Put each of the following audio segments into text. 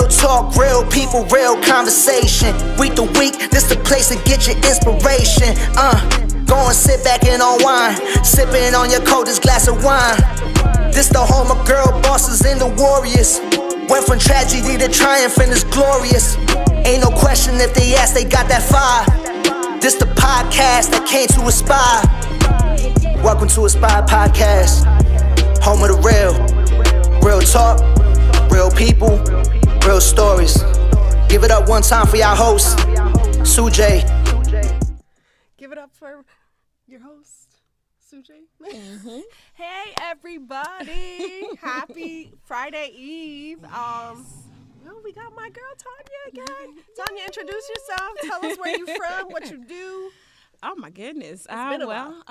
Real talk, real people, real conversation. Week to week, this the place to get your inspiration. Go and sit back and unwind, sipping on your coldest glass of wine. This the home of girl bosses and the warriors. Went from tragedy to triumph and it's glorious. Ain't no question if they ask, they got that fire. This the podcast that came to Aspire. Welcome to Aspire Podcast, home of the real. Real talk, real people, real stories. Give it up one time for y'all host, Sujay. Give it up for your host, Sujay. Mm-hmm. Hey everybody! Happy Friday Eve. Well, we got my girl Tonya again. Tonya, introduce yourself. Tell us where you from, what you do. Oh my goodness! It's been a while.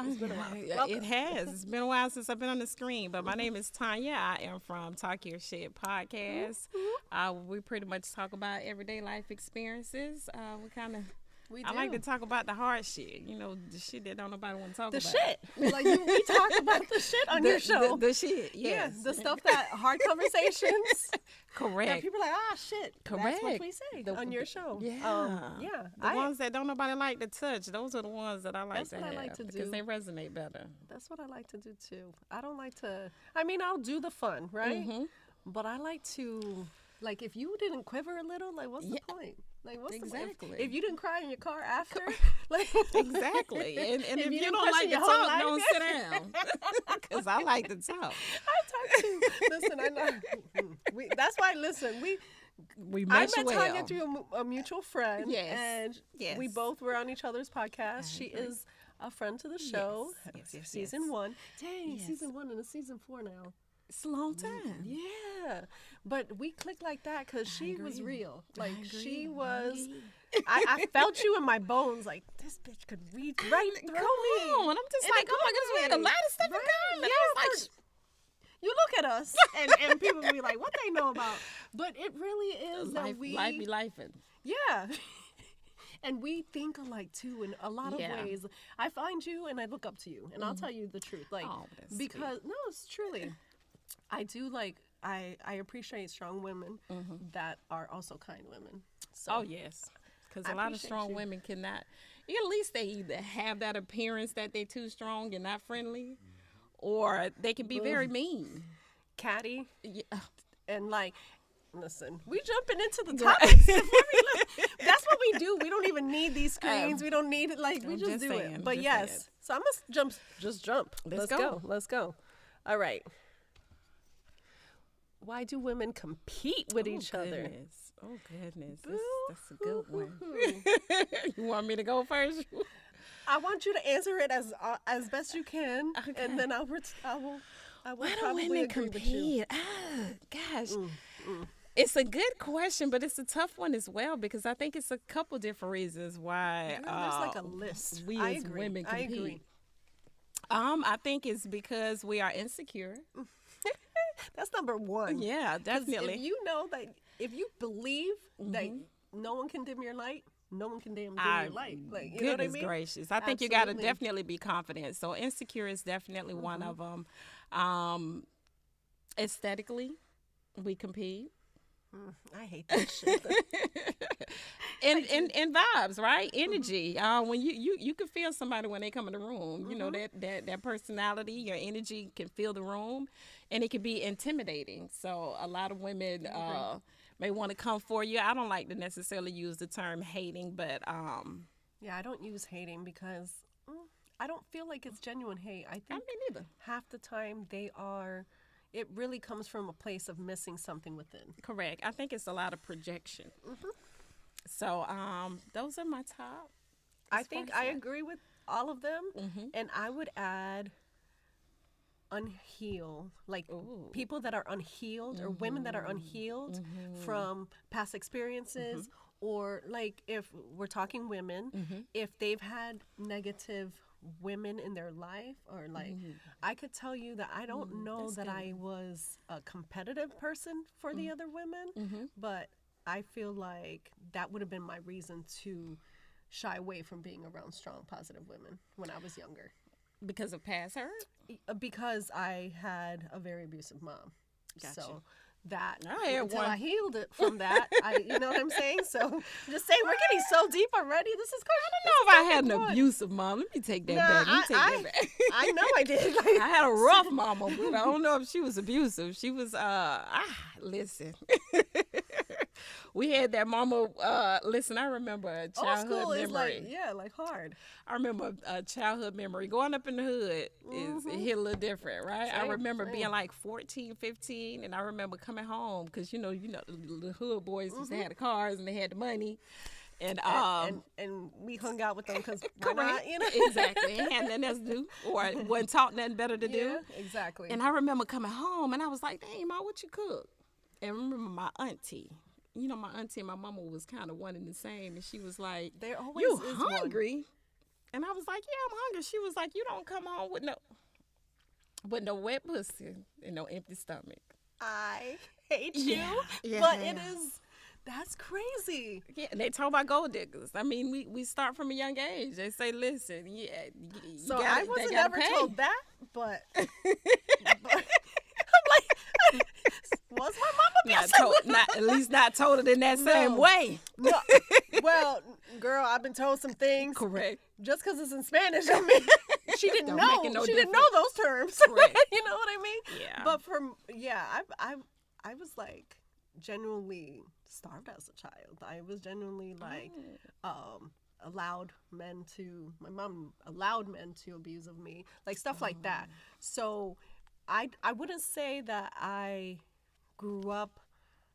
It has. It's been a while since I've been on the screen. But my name is Tonya. I am from Talk Your Shit podcast. We pretty much talk about everyday life experiences. I like to talk about the hard shit. You know, the shit that don't nobody want to talk about. The shit. Like we talk about the shit on your show. The shit. Yes. Yeah, the stuff that hard conversations. Correct. And people are like, shit. Correct. That's what we say on your show. Yeah. The ones that don't nobody like to touch, those are the ones that I like to have. That's what I like to do. Because they resonate better. That's what I like to do too. I don't like to, I'll do the fun, right? Mm-hmm. But I like to, like, if you didn't quiver a little, like, what's the point? Like, what's exactly. the point? If you didn't cry in your car after, like, exactly. And if you don't like to talk, don't sit down. Because I like to talk. I talk too. Listen, I know. That's why, we I met Tonya through a mutual friend. Yes. And we both were on each other's podcast. She is a friend to the show. Yes. Season 1. Dang, season 1 and it's season 4 now. It's a long time. Yeah. But we clicked like that because she was real. Like, she was... I felt you in my bones. Like, this bitch could read right through me. And I'm just like, oh my goodness, we had a lot of stuff in common. Yeah, you look at us and people be like, what they know about? But it really is that we... Life be lifing. Yeah. And we think alike too in a lot of ways. I find you and I look up to you. And I'll tell you the truth. Like, because... No, it's truly... I do I appreciate strong women that are also kind women. So yes. Because a lot of strong women cannot, at least they either have that appearance that they're too strong and not friendly, or they can be very mean. Catty. Yeah. And listen, we jumping into the topics. That's what we do. We don't even need these screens. We don't need it. We just do it. But yes. So I'm going to just jump. Let's go. All right. Why do women compete with each other? Oh, goodness. That's a good one. You want me to go first? I want you to answer it as best you can, and then I will Why do probably women agree compete? with you. Gosh. It's a good question, but it's a tough one as well because I think it's a couple different reasons why there's a list. We as women compete. I agree. I think it's because we are insecure. That's number one. Yeah, definitely. If you know that, if you believe that no one can dim your light, no one can dim your light. You know what I mean? Gracious. I think you got to definitely be confident. So insecure is definitely one of them. Aesthetically, we compete. I hate that shit. and vibes, right? Energy. When you can feel somebody when they come in the room. You know that personality, your energy can fill the room, and it can be intimidating. So a lot of women may want to come for you. I don't like to necessarily use the term hating, but I don't use hating because I don't feel like it's genuine hate. I think neither. Half the time they are. It really comes from a place of missing something within. Correct. I think it's a lot of projection. So those are my top. I think I agree with all of them. And I would add unhealed, people that are unhealed or women that are unhealed from past experiences or if we're talking women, if they've had negative women in their life or I could tell you that I don't know that I was a competitive person for the other women, but I feel like that would have been my reason to shy away from being around strong, positive women when I was younger. Because of past hurt? Because I had a very abusive mom. Gotcha. So that I had until one. I healed it from that. You know what I'm saying? So I'm just saying, we're getting so deep already. This is crazy. I don't know if I had an abusive mom. Let me take that back. Let me take that back. I know I did. I had a rough mama, but I don't know if she was abusive. She was, listen. We had that mama, listen, I remember a Old childhood school memory. is like hard. I remember a childhood memory. Growing up in the hood it hit a little different, right? I Same, remember same. being like 14, 15, and I remember coming home because, the hood boys used to have the cars and they had the money. And we hung out with them because why correct. not? You know? Exactly. Ain't had nothing else to do or wasn't taught nothing better to do. Yeah, exactly. And I remember coming home and I was like, dang, Ma, what you cook? And I remember my auntie. My auntie and my mama was kind of one and the same. And she was like, There always you is hungry? And I was like, yeah, I'm hungry. She was like, you don't come home with no wet pussy and no empty stomach. I hate you, Yeah. but that's crazy. Yeah, and they talk about gold diggers. I mean, we start from a young age. They say, listen, you So gotta, I wasn't they gotta ever pay. told that, but I'm like, was my mama abusive? At least not told it in that same No. way. No. Well, girl, I've been told some things. Correct. Just because it's in Spanish, I mean, she didn't Don't know. make it no She didn't know difference. those terms. Correct. You know what I mean? Yeah. But I was like genuinely starved as a child. I was genuinely like my mom allowed men to abuse of me, like stuff like that. So I wouldn't say that I grew up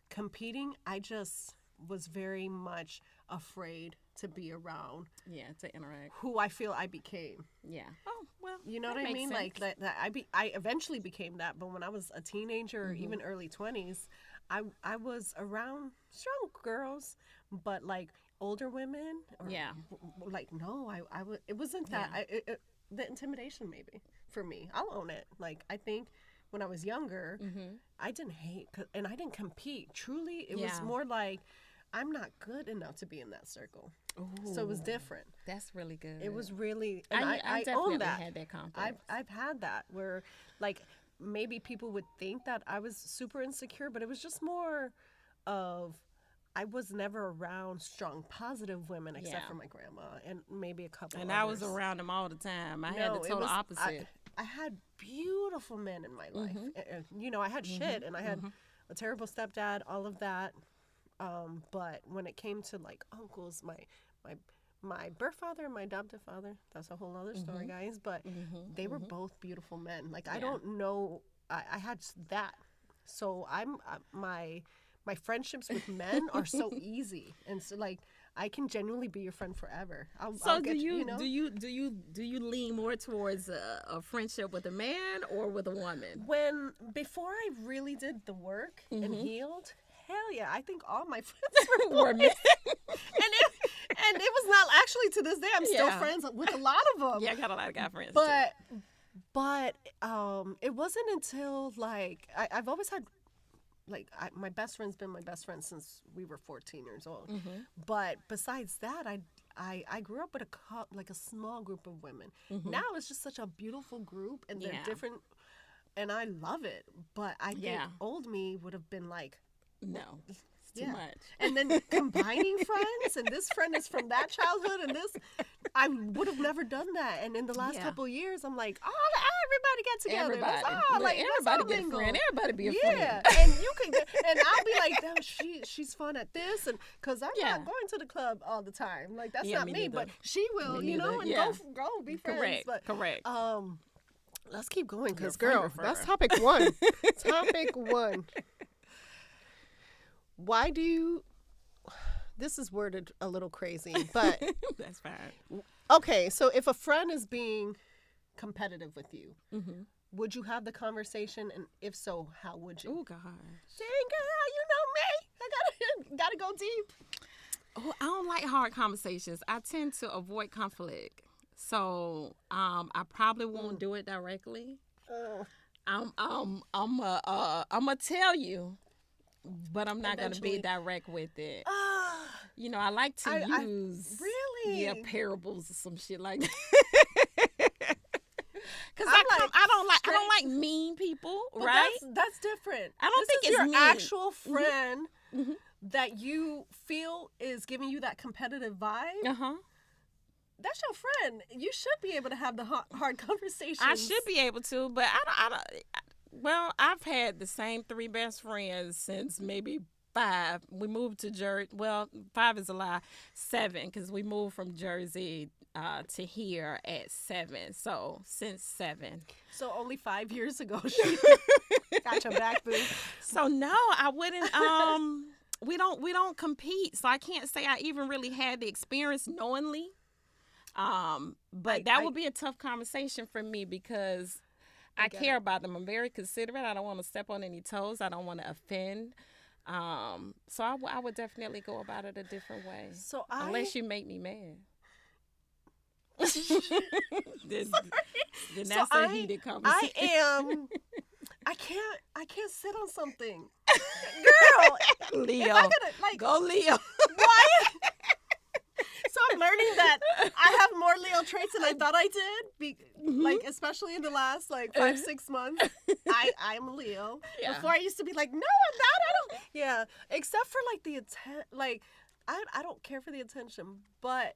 competing. I just was very much afraid to be around Yeah, to interact. who I feel I became. Yeah. Oh, well. You know that what I makes mean? sense. Like that I eventually became that, but when I was a teenager or even early 20s, I was around strong girls, but like older women. Or, Yeah. Like no, it wasn't that. Yeah. The intimidation maybe for me. I'll own it. Like I think when I was younger, I didn't hate and I didn't compete. Truly, it was Yeah. more like I'm not good enough to be in that circle. So it was different. That's really good. It was really, and I I definitely own that. had that confidence. I've had that where, like, maybe people would think that I was super insecure, but it was just more of I was never around strong, positive women except Yeah. for my grandma and maybe a couple. And I was others. around them all the time. I had No, the it total was- opposite. I had beautiful men in my life. I had shit, and I had a terrible stepdad, all of that. But when it came to like uncles, my birth father and my adoptive father, that's a whole other story, guys. But they were both beautiful men. Like I don't know, I had that. So my friendships with men are so easy, and so like I can genuinely be your friend forever. I'll do get you, know? do you lean more towards a friendship with a man or with a woman? Before I really did the work and healed, hell yeah, I think all my friends were Were boys. men. and it was not actually to this day. I'm still Yeah. friends with a lot of them. Yeah, I got a lot of guy friends. But it wasn't until like I've always had like my best friend's been my best friend since we were 14 years old. But besides that, I grew up with a small group of women. Now it's just such a beautiful group, and they're Yeah. different, and I love it. But I think Yeah. old me would have been like, No, it's too much. and then combining friends, and this friend is from that childhood, and this, I would have never done that. And in the last Yeah. couple of years, I'm like, everybody get together. Everybody, Let's, Look, everybody get a friend. Everybody be a yeah, friend. and you can, and I'll be like, damn, she's fun at this, and because I'm Yeah. not going to the club all the time. Like that's Yeah, not me me, neither. but she will, Me you know, neither, and yeah. go be friends. Correct. But Correct. let's keep going, because You're a girl, friend that's referrer. topic one. Topic one. Why do you? This is worded a little crazy, but That's fine. okay. So if a friend is being competitive with you, would you have the conversation? And if so, how would you? Oh gosh. Dang girl, you know me. I gotta go deep. Oh, I don't like hard conversations. I tend to avoid conflict, so I probably won't do it directly. I'm gonna tell you, but I'm not gonna be Eventually. direct with it. I like to I use really? parables or some shit like that. Because I'm I don't straight- like mean people, But right? That's different. I don't This think is it's your mean. actual friend that you feel is giving you that competitive vibe. Uh-huh. That's your friend. You should be able to have the hard conversations. I should be able to, but I don't. Well, I've had the same 3 best friends since maybe 5. We moved to Jersey. Well, 5 is a lie. 7, because we moved from Jersey to here at 7. So since 7. So only 5 years ago, she got your back, boo. So no, I wouldn't. We don't compete. So I can't say I even really had the experience knowingly. But that would be a tough conversation for me because I care about them. I'm very considerate. I don't want to step on any toes. I don't want to offend. So I would definitely go about it a different way. So unless you make me mad. then that's a heated conversation. I can't sit on something. Girl, Leo. Go Leo. Why? So I'm learning that I have more Leo traits than I thought I did. Like, especially in the last, 5-6 months. I'm a Leo. Yeah. Before I used to be like, no, I'm not. I don't. Yeah. Except for, the attention. I don't care for the attention. But,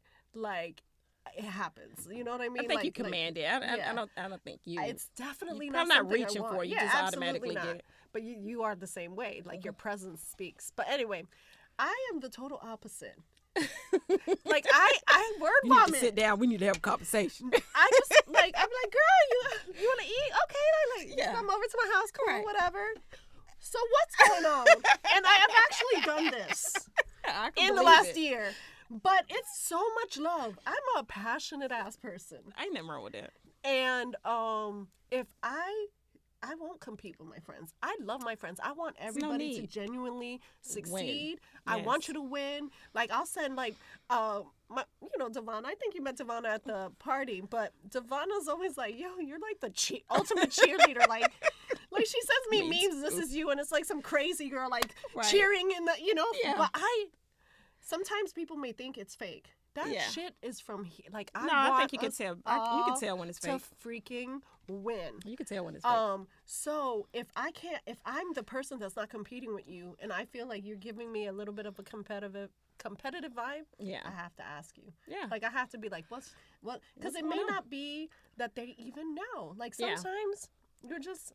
it happens. You know what I mean? I think you command it. I don't think you. It's definitely I'm not not something reaching I want. for you. Yeah, Just absolutely automatically not. get it. But you are the same way. Your presence speaks. But anyway, I am the total opposite. I word You need vomit. to sit down. We need to have a conversation. I just I'm like, girl, you want to eat? Okay, you come over to my house, cool, Right. whatever. So what's going on? And I have actually done this I can in the believe last it. year, but it's so much love. I'm a passionate ass person, Ain't nothing wrong with that. and if I won't compete with my friends. I love my friends. I want everybody to need. genuinely succeed. Win. I want Yes. you to win. I'll send Devon. I think you met Devon at the party, but Devon's always like, yo, you're like the ultimate cheerleader. Like she sends me Me memes. This is you, and it's like some crazy girl Right. cheering in the Yeah. But sometimes people may think it's fake. That Yeah. shit is from here. I think you can tell. You can tell when it's to fake. freaking win. You can tell when it's fake. So if I'm the person that's not competing with you, and I feel like you're giving me a little bit of a competitive vibe, Yeah. I have to ask you. Yeah. I have to be like, what? Because it may not be that they even know. Yeah. Sometimes you're just.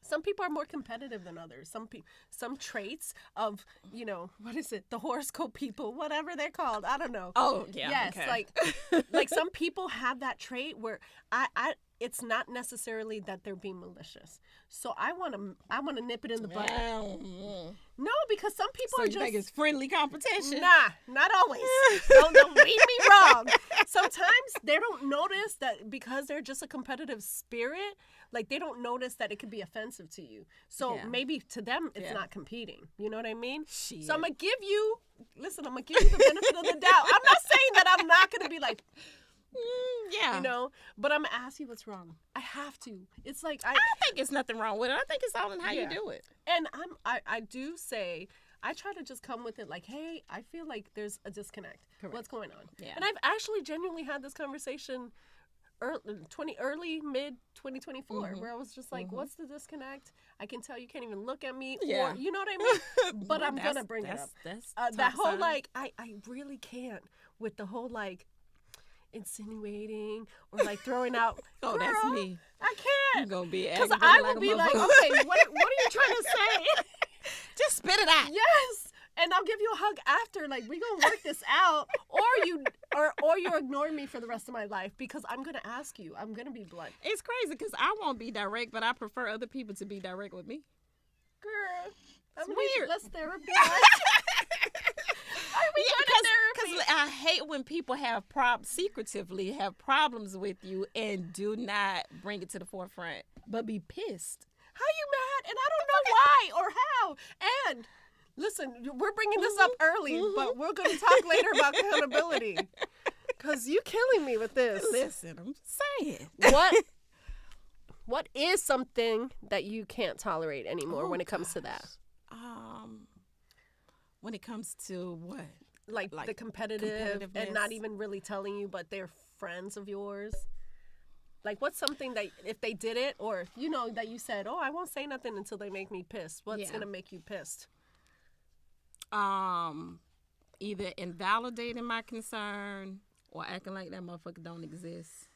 Some people are more competitive than others. Some traits of, what is it? The horoscope people, whatever they're called. I don't know. Oh, yeah. Yes, okay. some people have that trait where it's not necessarily that they're being malicious. So I want to nip it in the bud. No, because some people So are you just think it's friendly competition? Nah, not always. Don't read me wrong. Sometimes they don't notice that because they're just a competitive spirit, they don't notice that it could be offensive to you. So Yeah. maybe to them it's Yeah. not competing. You know what I mean? Shit. So I'm gonna give you the benefit of the doubt. I'm not saying that I'm not gonna be like, Yeah. but I'm gonna ask you what's wrong. I have to. It's like I don't think it's nothing wrong with it. I think it's all in how Yeah. you do it. And I do say, I try to just come with it like, hey, I feel like there's a disconnect. Correct. What's going on? Yeah. And I've actually genuinely had this conversation mid 2024 where I was just like, what's the disconnect? I can tell you can't even look at me. Yeah. Or, you know what I mean? But I'm going to bring it up. That's That top whole sign. I really can't with the whole insinuating or throwing out. Oh, that's Girl, me. I You're can't. going to be Because aggravated I like will a be like, motherfucker. okay, what are you trying to say? Just spit it out. Yes. And I'll give you a hug after. We gonna work this out, or you ignore me for the rest of my life because I'm gonna ask you. I'm gonna be blunt. It's crazy because I won't be direct, but I prefer other people to be direct with me. Girl, It's weird. weird. Let's therapy. Because I hate when people secretively have problems with you and do not bring it to the forefront, but be pissed. How you mad? And I don't know why or how. And listen, we're bringing this up early, but we're gonna talk later about accountability. Cause you killing me with this. Listen, I'm just saying. What is something that you can't tolerate anymore when it comes to that? When it comes to what? Like the competitive and not competitiveness. even really telling you, but they're friends of yours. Like, what's something that if they did it, or that you said, oh, I won't say nothing until they make me pissed. What's gonna make you pissed? Either invalidating my concern or acting like that motherfucker don't exist.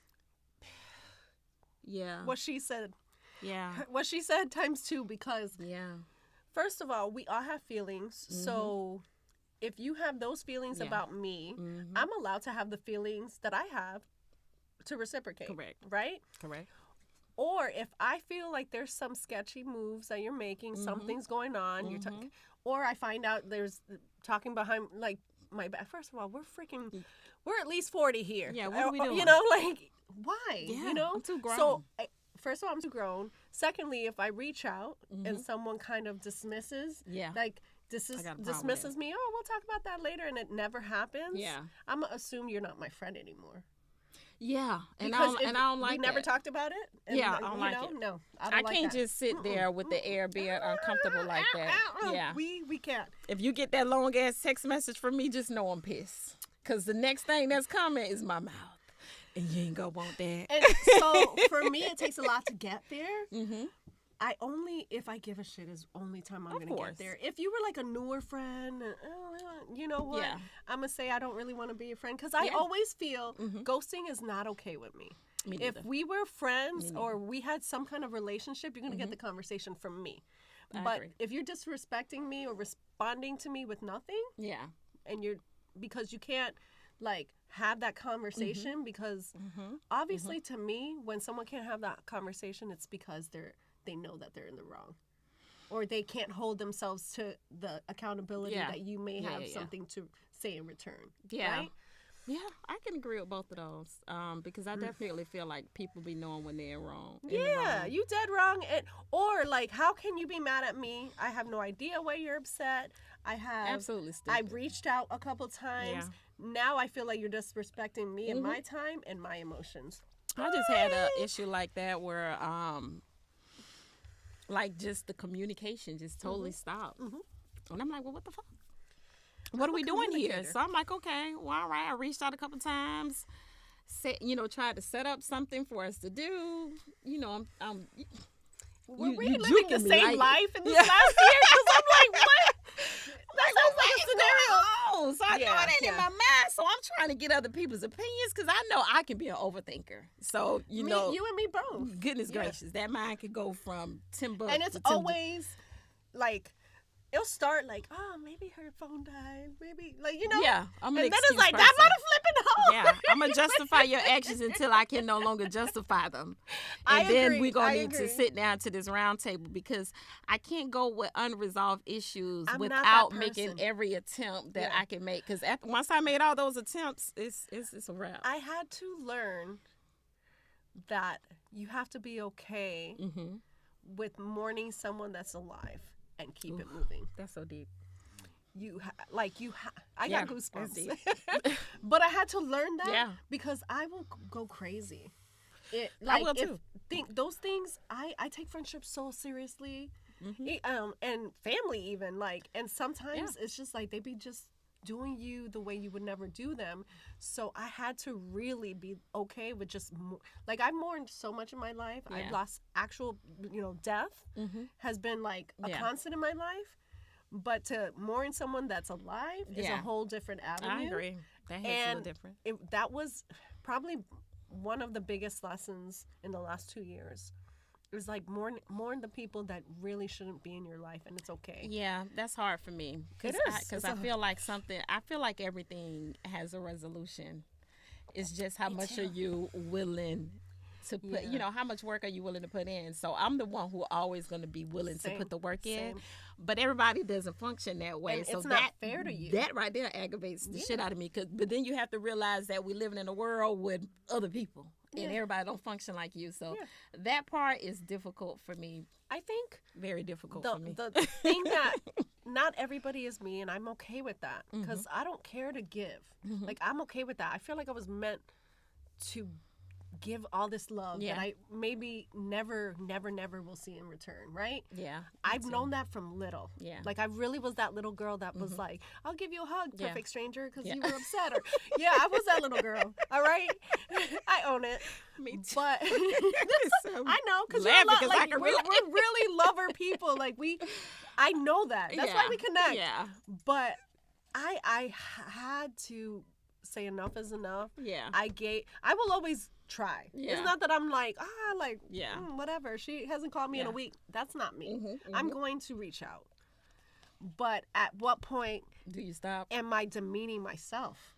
Yeah. What she said. Yeah. What she said times 2, because Yeah. first of all, we all have feelings. So if you have those feelings about me, I'm allowed to have the feelings that I have to reciprocate. Correct. Right? Correct. Or if I feel like there's some sketchy moves that you're making, something's going on, or I find out there's talking behind, like, my back. First of all, we're at least 40 here. Yeah, what are we doing? Like, why? Yeah, I'm too grown. So, first of all, I'm too grown. Secondly, if I reach out and someone kind of dismisses, dismisses me, oh, we'll talk about that later, and it never happens. Yeah. I'm going to assume you're not my friend anymore. Yeah, and Because I don't like we never talked about it. And Yeah, I don't like it. No, I can't just sit there with the air being uncomfortable like that. Yeah, we can't. If you get that long ass text message from me, just know I'm pissed. Cause the next thing that's coming is my mouth, and you ain't gonna want that. And so for me, it takes a lot to get there. If I give a shit is only time I'm gonna get there. If you were like a newer friend, you know what? Yeah. I'm gonna say I don't really want to be a friend, because I always feel ghosting is not okay with me. If we were friends or we had some kind of relationship, you're gonna get the conversation from me. But agree. if you're disrespecting me or responding to me with nothing, and because you can't like have that conversation, because obviously to me, when someone can't have that conversation, it's because they know that they're in the wrong, or they can't hold themselves to the accountability that you may have something to say in return. Right? Yeah, I can agree with both of those, because I definitely feel like people be knowing when they're wrong. Yeah, you dead wrong. Or like, how can you be mad at me? I have no idea why you're upset. Absolutely stupid. I reached out a couple times. Now I feel like you're disrespecting me and my time and my emotions. I just had an issue like that where, like, just the communication just totally stopped. And I'm like, well, what the fuck? What are we doing here? So I'm like, okay, well, all right. I reached out a couple times, tried to set up something for us to do. Were we living the same life in this last year? Because I'm like, what? That sounds like a scenario. So I know it ain't in my mind. So I'm trying to get other people's opinions, because I know I can be an overthinker. So, you and me both. Goodness gracious, that mind could go from timber. And it's always like, it'll start like, oh, maybe her phone died. Maybe, like, Yeah, I'm an and then excuse it's like, person. that mother flipping home. Yeah, I'm going to justify your actions until I can no longer justify them. And then we're going to need to sit down to this round table, because I can't go with unresolved issues without making every attempt that I can make. Because once I made all those attempts, it's a wrap. I had to learn that you have to be okay with mourning someone that's alive and keep it moving. That's so deep. I got goosebumps. But I had to learn that because I will go crazy. I will too. Those things, I take friendship so seriously, and family even, like, and sometimes it's just like they be just doing you the way you would never do them. So I had to really be okay with just like, I've mourned so much in my life. I've lost actual, death has been like a constant in my life. But to mourn someone that's alive is a whole different avenue. I agree. That hits a little different. That was probably one of the biggest lessons in the last 2 years. It was like mourn the people that really shouldn't be in your life, and it's okay. Yeah, that's hard for me. It is. Because I feel like everything has a resolution. It's just how much are you willing to put, how much work are you willing to put in? So I'm the one who always going to be willing to put the work in. But everybody doesn't function that way. And so it's not fair to you. That right there aggravates the shit out of me. But then you have to realize that we're living in a world with other people. And everybody don't function like you. So that part is difficult for me. I think very difficult for me. The thing that not everybody is me, and I'm okay with that, because I don't care to give. Like, I'm okay with that. I feel like I was meant to give all this love Yeah. that I maybe never will see in return, right? Yeah. I've known that from little. Yeah. Like, I really was that little girl that was like, I'll give you a hug, Yeah. perfect stranger, because Yeah. you were upset. Or, yeah, I was that little girl. All right? I own it. Me too. But So I know, because laughing we're, 'cause I like, can we're relate. really lover people. Like, I know that. That's why we connect. Yeah. But I had to say enough is enough. Yeah. I will always try. Yeah. It's not that I'm like, Yeah. whatever. She hasn't called me in a Yeah. week. That's not me. Mhm, I'm going to reach out. But at what point Do you stop? am I demeaning myself?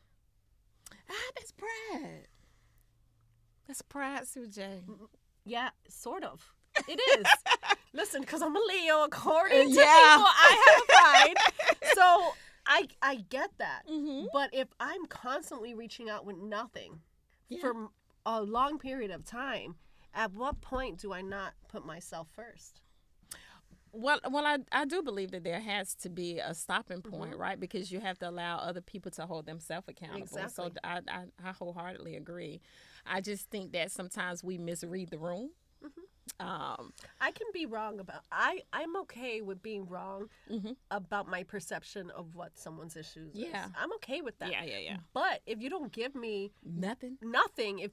That's pride. That's pride, Sue J. Yeah, sort of. It is. Listen, because I'm a Leo, according to Yeah. people, I have a pride. So I get that. Mhm. But if I'm constantly reaching out with nothing Yeah. for a long period of time, at what point do I not put myself first? Well, I do believe that there has to be a stopping point, right? Because you have to allow other people to hold themselves accountable. So Exactly. I wholeheartedly agree. I just think that sometimes we misread the room. I can be wrong about I'm okay with being wrong about my perception of what someone's issues Yeah. is. I'm okay with that. Yeah. But if you don't give me Nothing. nothing, if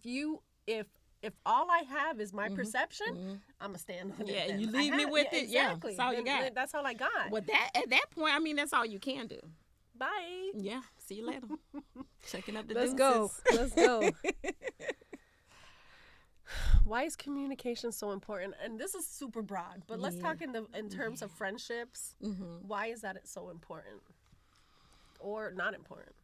all I have is my perception, I'm gonna stand on it. Yeah, then. you I leave me have- with it. Yeah, Exactly. that's all you Then got. That's all I got. Well, at that point, I mean, that's all you can do. Bye. Yeah. See you later. Checking up the Let's deuces. go. Let's go. Why is communication so important? And this is super broad, but let's talk in terms of friendships. Why is that so important, or not important?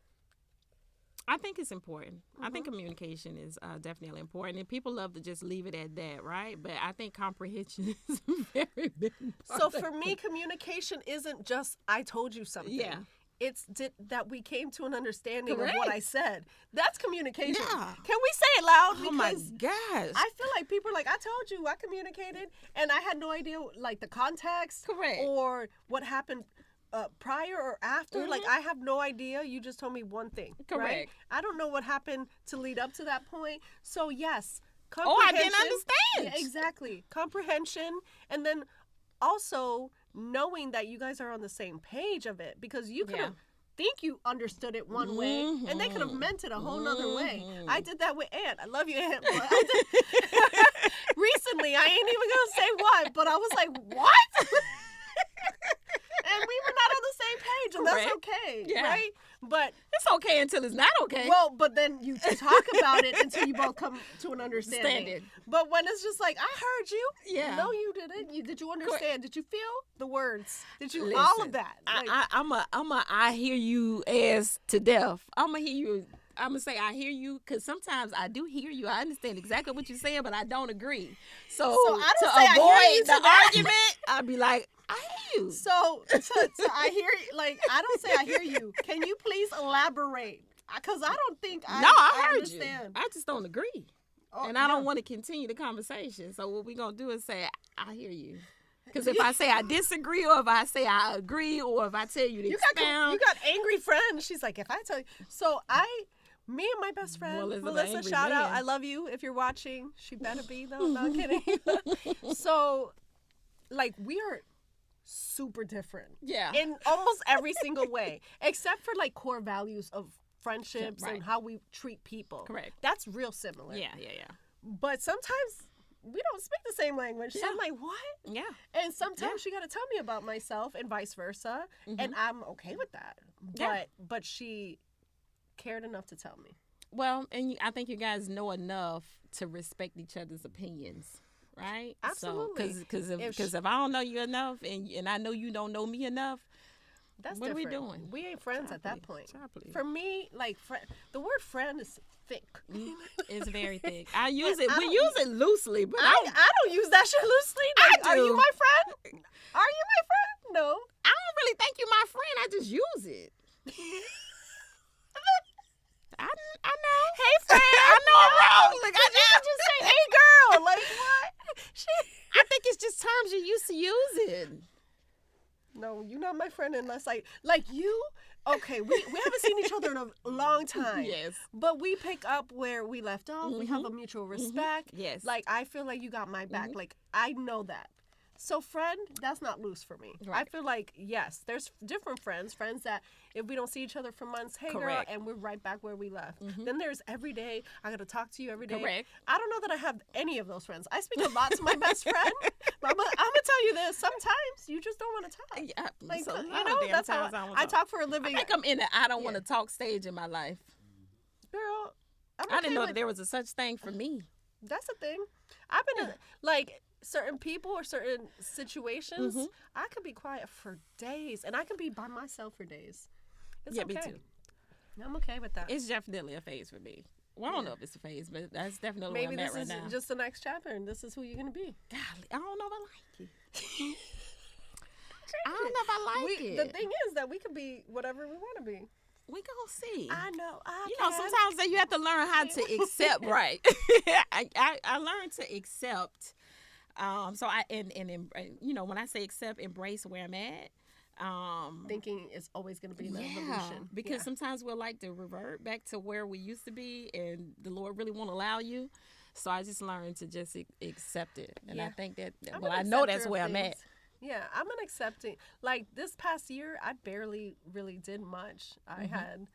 I think it's important. I think communication is definitely important, and people love to just leave it at that, right? But I think comprehension is a very big part. So for me, communication isn't just I told you something. Yeah. It's that we came to an understanding of what Correct. I said. That's communication. Yeah. Can we say it loud? Oh my Because gosh. I feel like people are like, I told you, I communicated, and I had no idea like the context, Correct. or what happened prior or after. Like, I have no idea. You just told me one thing. Right? Correct. I don't know what happened to lead up to that point. So yes, Oh, I didn't comprehension- understand. Yeah, exactly. Comprehension, and then also knowing that you guys are on the same page of it, because you could have think you understood it one way, and they could have meant it a whole nother way. I did that with Aunt. I love you, Aunt. But I did recently. I ain't even gonna say what, but I was like, what? And we were not on the same page, and that's Correct. okay, Yeah. right? But It's okay until it's not okay. well, but then you talk about it until you both come to an understanding. Understanding. But when it's just like, I heard you. Yeah. No, you didn't. Did you understand? Did you feel the words? Did you Listen, all of that? Like, I hear you as to death. I'm gonna hear you. I'm gonna say I hear you, because sometimes I do hear you. I understand exactly what you're saying, but I don't agree. So I don't to say I hear you avoid to the that. argument, I'd be like, I hear you. so I hear you. Like, I don't say I hear you. Can you please elaborate? Because I don't think I I heard understand. you. I just don't agree. Oh, And I don't yeah. want to continue the conversation. So what we're going to do is say, I hear you. Because if I say I disagree, or if I say I agree, or if I tell you to You expound. got angry friends. She's like, if I tell you. So me and my best friend, Melissa's an Melissa, angry shout out. man. I love you if you're watching. She better be, though. No, I'm kidding. So, like, we are super different. Yeah. In almost every single way, except for, like, core values of friendships Right. and how we treat people. Correct. That's real similar. Yeah. But sometimes we don't speak the same language. So I'm like, what? Yeah. And sometimes she got to tell me about myself and vice versa. And I'm okay with that. Yeah. But she cared enough to tell me. Well, and I think you guys know enough to respect each other's opinions, right? Absolutely. Because If if I don't know you enough, and I know you don't know me enough, That's what different. are we doing? We ain't friends at that Exactly. point. Exactly. For me, like, the word friend is thick. It's very thick. I use I it. We don't- use it loosely, but I don't use that shit loosely. Like, I Are you do. my friend? Are you my friend? No. I don't really think you're my friend. I just use it. I know. Hey, friend. I know I'm wrong. Like, You can just say, hey, girl. Like, what? I think it's just terms you're used to using. No, you're not my friend unless like you. Okay, we haven't seen each other in a long time. Yes. But we pick up where we left off. We have a mutual respect. Yes. Like, I feel like you got my back. Like, I know that. So friend, that's not loose for me. Right. I feel like, yes, there's different friends that if we don't see each other for months, hey girl, Correct. and we're right back where we left. Then there's every day, I got to talk to you every day. Correct. I don't know that I have any of those friends. I speak a lot to my best friend, but I'm going to tell you this. Sometimes you just don't want to talk. Yeah, Like, so a you lot know, of damn that's how times don't I wanna talk for a living. I think I'm in the I don't want to talk stage in my life. Girl, I'm I didn't okay know with- that there was a such thing for me. That's the thing. I've been in, like, certain people or certain situations, I could be quiet for days, and I can be by myself for days. It's Yeah, okay. me too. I'm okay with that. It's definitely a phase for me. Well, I don't know if it's a phase, but that's definitely Maybe where this I'm at is right now. just the next chapter, and this is who you're gonna be. Golly, I don't know if I like it. I don't know if I like it. The thing is that we could be whatever we want to be. We gonna see. I know. You know, sometimes that you have to learn how to accept, right? I learned to accept. So I and you know, when I say accept, embrace where I'm at. Thinking is always going to be the Yeah, evolution. because sometimes we'll like to revert back to where we used to be, and the Lord really won't allow you. So I just learned to just accept it, and I Yeah. think that I'm well, an I know acceptor that's of where I'm at. things. Yeah, I'm an accepting. Like this past year, I barely really did much. I had,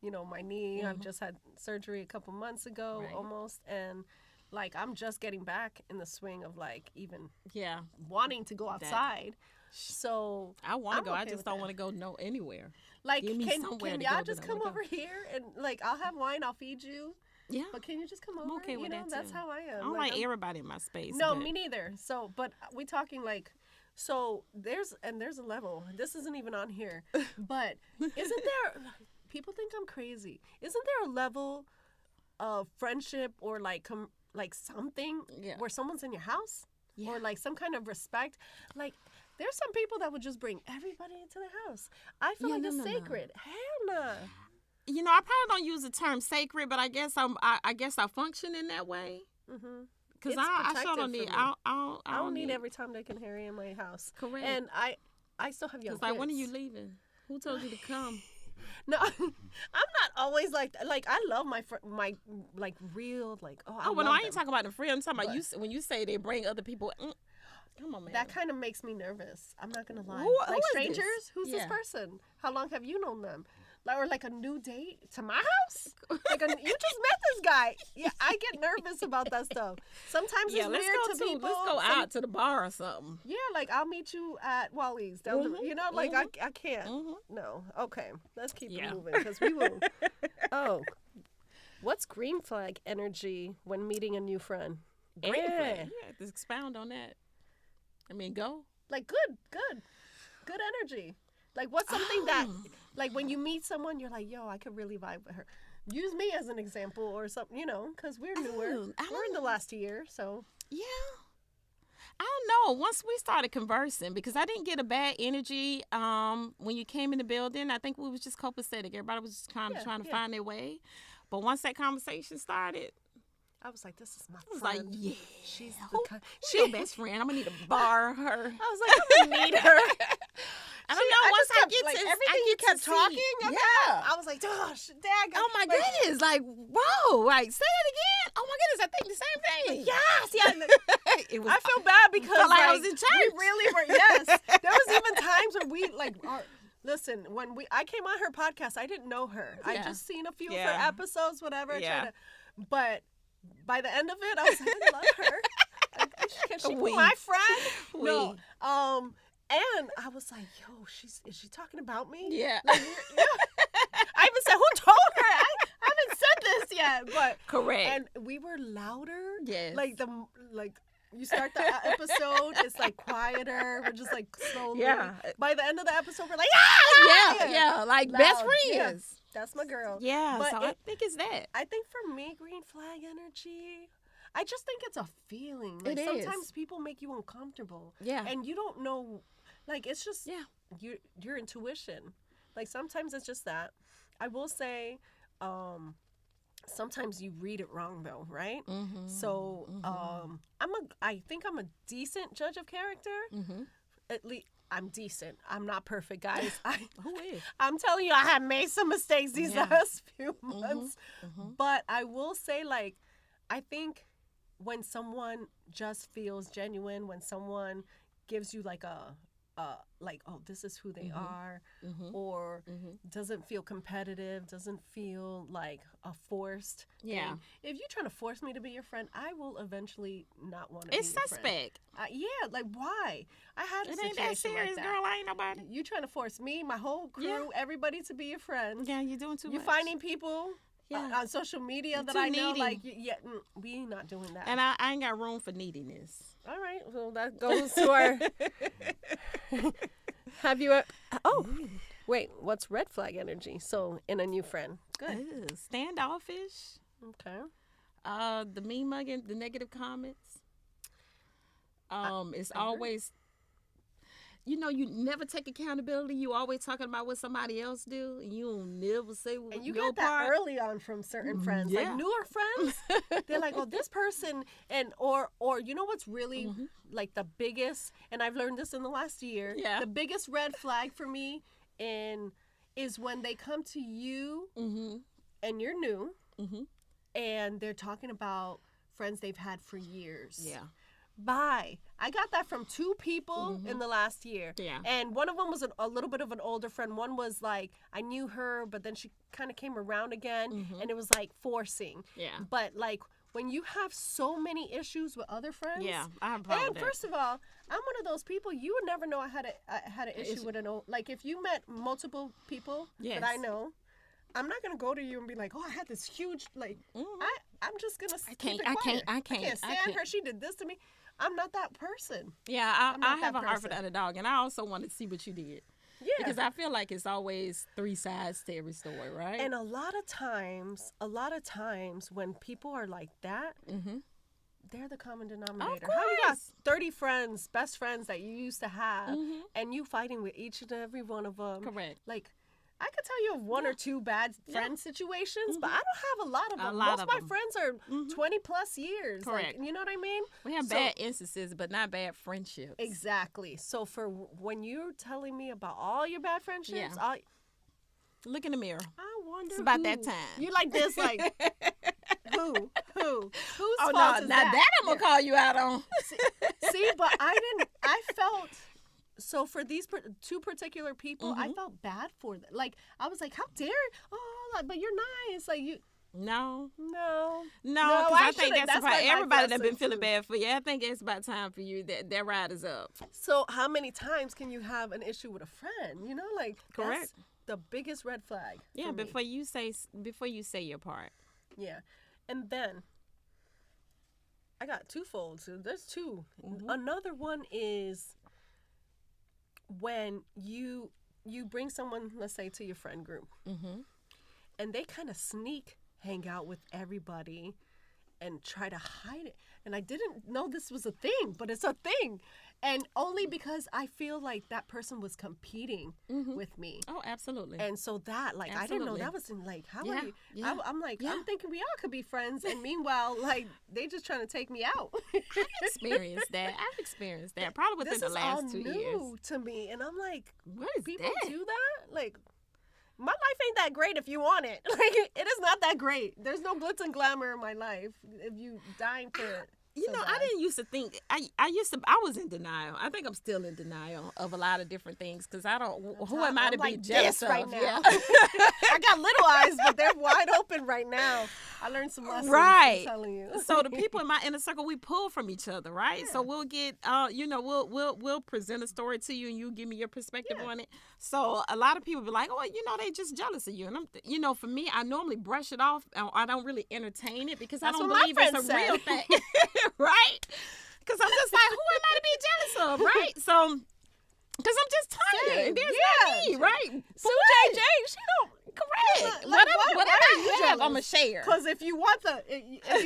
you know, my knee. I've just had surgery a couple months ago, Right. almost, and like I'm just getting back in the swing of like even Yeah, wanting to go outside. So I want to I'm go. I okay just with don't that. want to go anywhere. Like, Give me somewhere can to y'all go, just but I come wanna over here and like I'll have wine, I'll feed you, Yeah, but can you just come I'm over? okay you with know, that that's too. how I am. I don't like I'm- everybody in my space. No, but me neither. So, but we talking like, so there's a level. This isn't even on here, but isn't there? People think I'm crazy. Isn't there a level of friendship or like like something Yeah. where someone's in your house Yeah. or like some kind of respect? Like there's some people that would just bring everybody into the house. I feel Yeah, like no, it's no, no. sacred. Hell no. You know, I probably don't use the term sacred, but I guess I guess I function in that way. Mm-hmm. Because It's I sure protective don't for need. me. I don't need every time they can Harry in my house. Correct. And I still have young It's like, when are kids. you leaving? Who told you to come? No, I'm not always like I love my my like real like I Oh, well, no, love I ain't them. talking about the friends. I'm talking about But- you. When you say they bring other people, come on, man. That kind of makes me nervous. I'm not gonna lie. Who like is strangers, this? who's Yeah. this person? How long have you known them? Like, or like a new date to my house? Like you just met this guy. Yeah, I get nervous about that stuff. Sometimes Yeah, it's let's weird go to to people. let's go Some- out to the bar or something. Yeah, like I'll meet you at Wally's. Down the, you know, like I can't. No. Okay, let's keep Yeah. it moving because we will. Oh, what's green flag energy when meeting a new friend? Green Yeah. flag. You have to expound on that. I mean, go. Like good energy. Like what's something that, like when you meet someone, you're like, yo, I could really vibe with her. Use me as an example or something, you know, because we're newer. We're in the last year, so. Yeah. I don't know. Once we started conversing, because I didn't get a bad energy when you came in the building. I think we was just copacetic. Everybody was just kind of trying to yeah. find their way. But once that conversation started, I was like, this is my I was friend. like, yeah. She's the Who, kind. who's your best friend? I'm going to need to borrow her. I was like, I'm gonna need her. I don't know. Once I get like to everything you I get kept to see- talking about, Yeah. I was like, gosh, dang. Oh my goodness! Like, whoa! Like, say it again. Oh my goodness! I think the same thing. Yes, yeah. It was. I feel bad because felt like I was in church. We really were. Yes, there was even times where we like. Listen, when I came on her podcast, I didn't know her. I Yeah. just seen a few of Yeah. her episodes, whatever. Yeah. But by the end of it, I was like, I love her. Can she be We. my friend? No. We. And I was like, yo, is she talking about me? Yeah. Like, yeah. I even said, who told her? I haven't said this yet, but Correct. and we were louder. Yes. Like you start the episode, it's like quieter. We're just like slowly. Yeah. By the end of the episode, we're like, yeah, like Loud. best Yeah. friends. That's my girl. Yeah, But so I think it's that. I think for me, green flag energy, I just think it's a feeling. Like It is. sometimes people make you uncomfortable. Yeah. And you don't know, like it's just Yeah. your intuition. Like sometimes it's just that. I will say, sometimes you read it wrong though, right? Mm-hmm. So I think I'm a decent judge of character. Mm-hmm. At least I'm decent. I'm not perfect, guys. Who is? I'm telling you, I have made some mistakes these Yeah. last few months. But I will say, like, I think when someone just feels genuine, when someone gives you like like, oh, this is who they are, or doesn't feel competitive, doesn't feel like a forced Yeah. thing. If you're trying to force me to be your friend, I will eventually not want to It's be your friend. suspect. Yeah, like, why? I had a It ain't situation that serious, like that. girl. I ain't nobody. You trying to force me, my whole crew, Yeah. everybody to be your friend. Yeah, you're doing too You're much. finding people Yeah. on social media You're that too I know, needy. like, we ain't not doing that. And I ain't got room for neediness. All right, well, that goes to our... Have you... Oh, wait, what's red flag energy? So, in a new friend. Good. Ooh, standoffish. Okay. The mean mugging, the negative comments. It's always, you never take accountability. You always talking about what somebody else do, and you don't never say what And you your got that part. early on from certain friends, yeah. like newer friends. They're like, "Oh, this person," and or you know what's really like the biggest, and I've learned this in the last year. Yeah. The biggest red flag for me is when they come to you and you're new, and they're talking about friends they've had for years. Yeah. Bye. I got that from two people in the last year. Yeah. And one of them was a little bit of an older friend. One was like, I knew her, but then she kind of came around again. And it was like forcing. Yeah. But like when you have so many issues with other friends. Yeah, I have a problem And with that. first of all, I'm one of those people, you would never know I had an issue with an old, like if you met multiple people that I Yes. know, I'm not going to go to you and be like, oh, I had this huge, like, I'm just going to keep it I quiet. can't I can't stand her. She did this to me. I'm not that person. Yeah, I'm not I have that a heart for the person. underdog, and I also want to see what you did. Yeah. Because I feel like it's always three sides to every story, right? And a lot of times when people are like that, they're the common denominator. How you got course. 30 friends, best friends that you used to have, and you fighting with each and every one of them. Correct. Like, I could tell you of one or two bad friend situations, but I don't have a lot of them. A lot Most of of my them. friends are 20 plus years. Correct. Like, you know what I mean? We have So- bad instances, but not bad friendships. Exactly. So for when you're telling me about all your bad friendships, Yeah. Look in the mirror. I wonder It's about who. that time. You like this, like who's Oh fault no, is now that I'm gonna call you out on. See, but I felt so for these two particular people, I felt bad for them. Like I was like, how dare? Oh, like, but you're nice. Like you. No, No, because I think shouldn't. that's about my life everybody that been lesson, feeling too. bad for you. I think it's about time for you that ride is up. So how many times can you have an issue with a friend? You know, like Correct. That's the biggest red flag. Yeah, for me. before you say your part. Yeah. And then I got twofold. So there's two. Another one is when you bring someone, let's say, to your friend group, and they kind of hang out with everybody and try to hide it. And I didn't know this was a thing, but it's a thing. And only because I feel like that person was competing with me. Oh, absolutely. And so that, like, I didn't know Absolutely. that was in, like, how Yeah, are you? yeah, I'm like, yeah. I'm thinking we all could be friends. And meanwhile, like, they just trying to take me out. experienced that. I've experienced that probably within This the is last all 2 new years. to me. And I'm like, What is people that? do that? Like, my life ain't that great if you want it. Like, it is not that great. There's no glitz and glamour in my life if you dying for it. You so know, bad. I didn't used to think. I was in denial. I think I'm still in denial of a lot of different things because I don't. Who am I I'm to be like jealous this right of? now. Yeah. I got little eyes, but they're wide open right now. I learned some lessons. Right. I'm telling you. So the people in my inner circle, we pull from each other, right? So we'll get, we'll present a story to you, and you give me your perspective on it. So a lot of people be like, oh, they just jealous of you, and I'm, for me, I normally brush it off. I don't really entertain it because I That's don't what my believe it's a friend real said. thing, right? Because I'm just like, who am I to be jealous of, right? So, because I'm just Tonya, Same. and there's Yeah. not me, right? Sue JJ, she don't. Correct. Like, whatever why are you I have, jealous? I'm a share. Because if you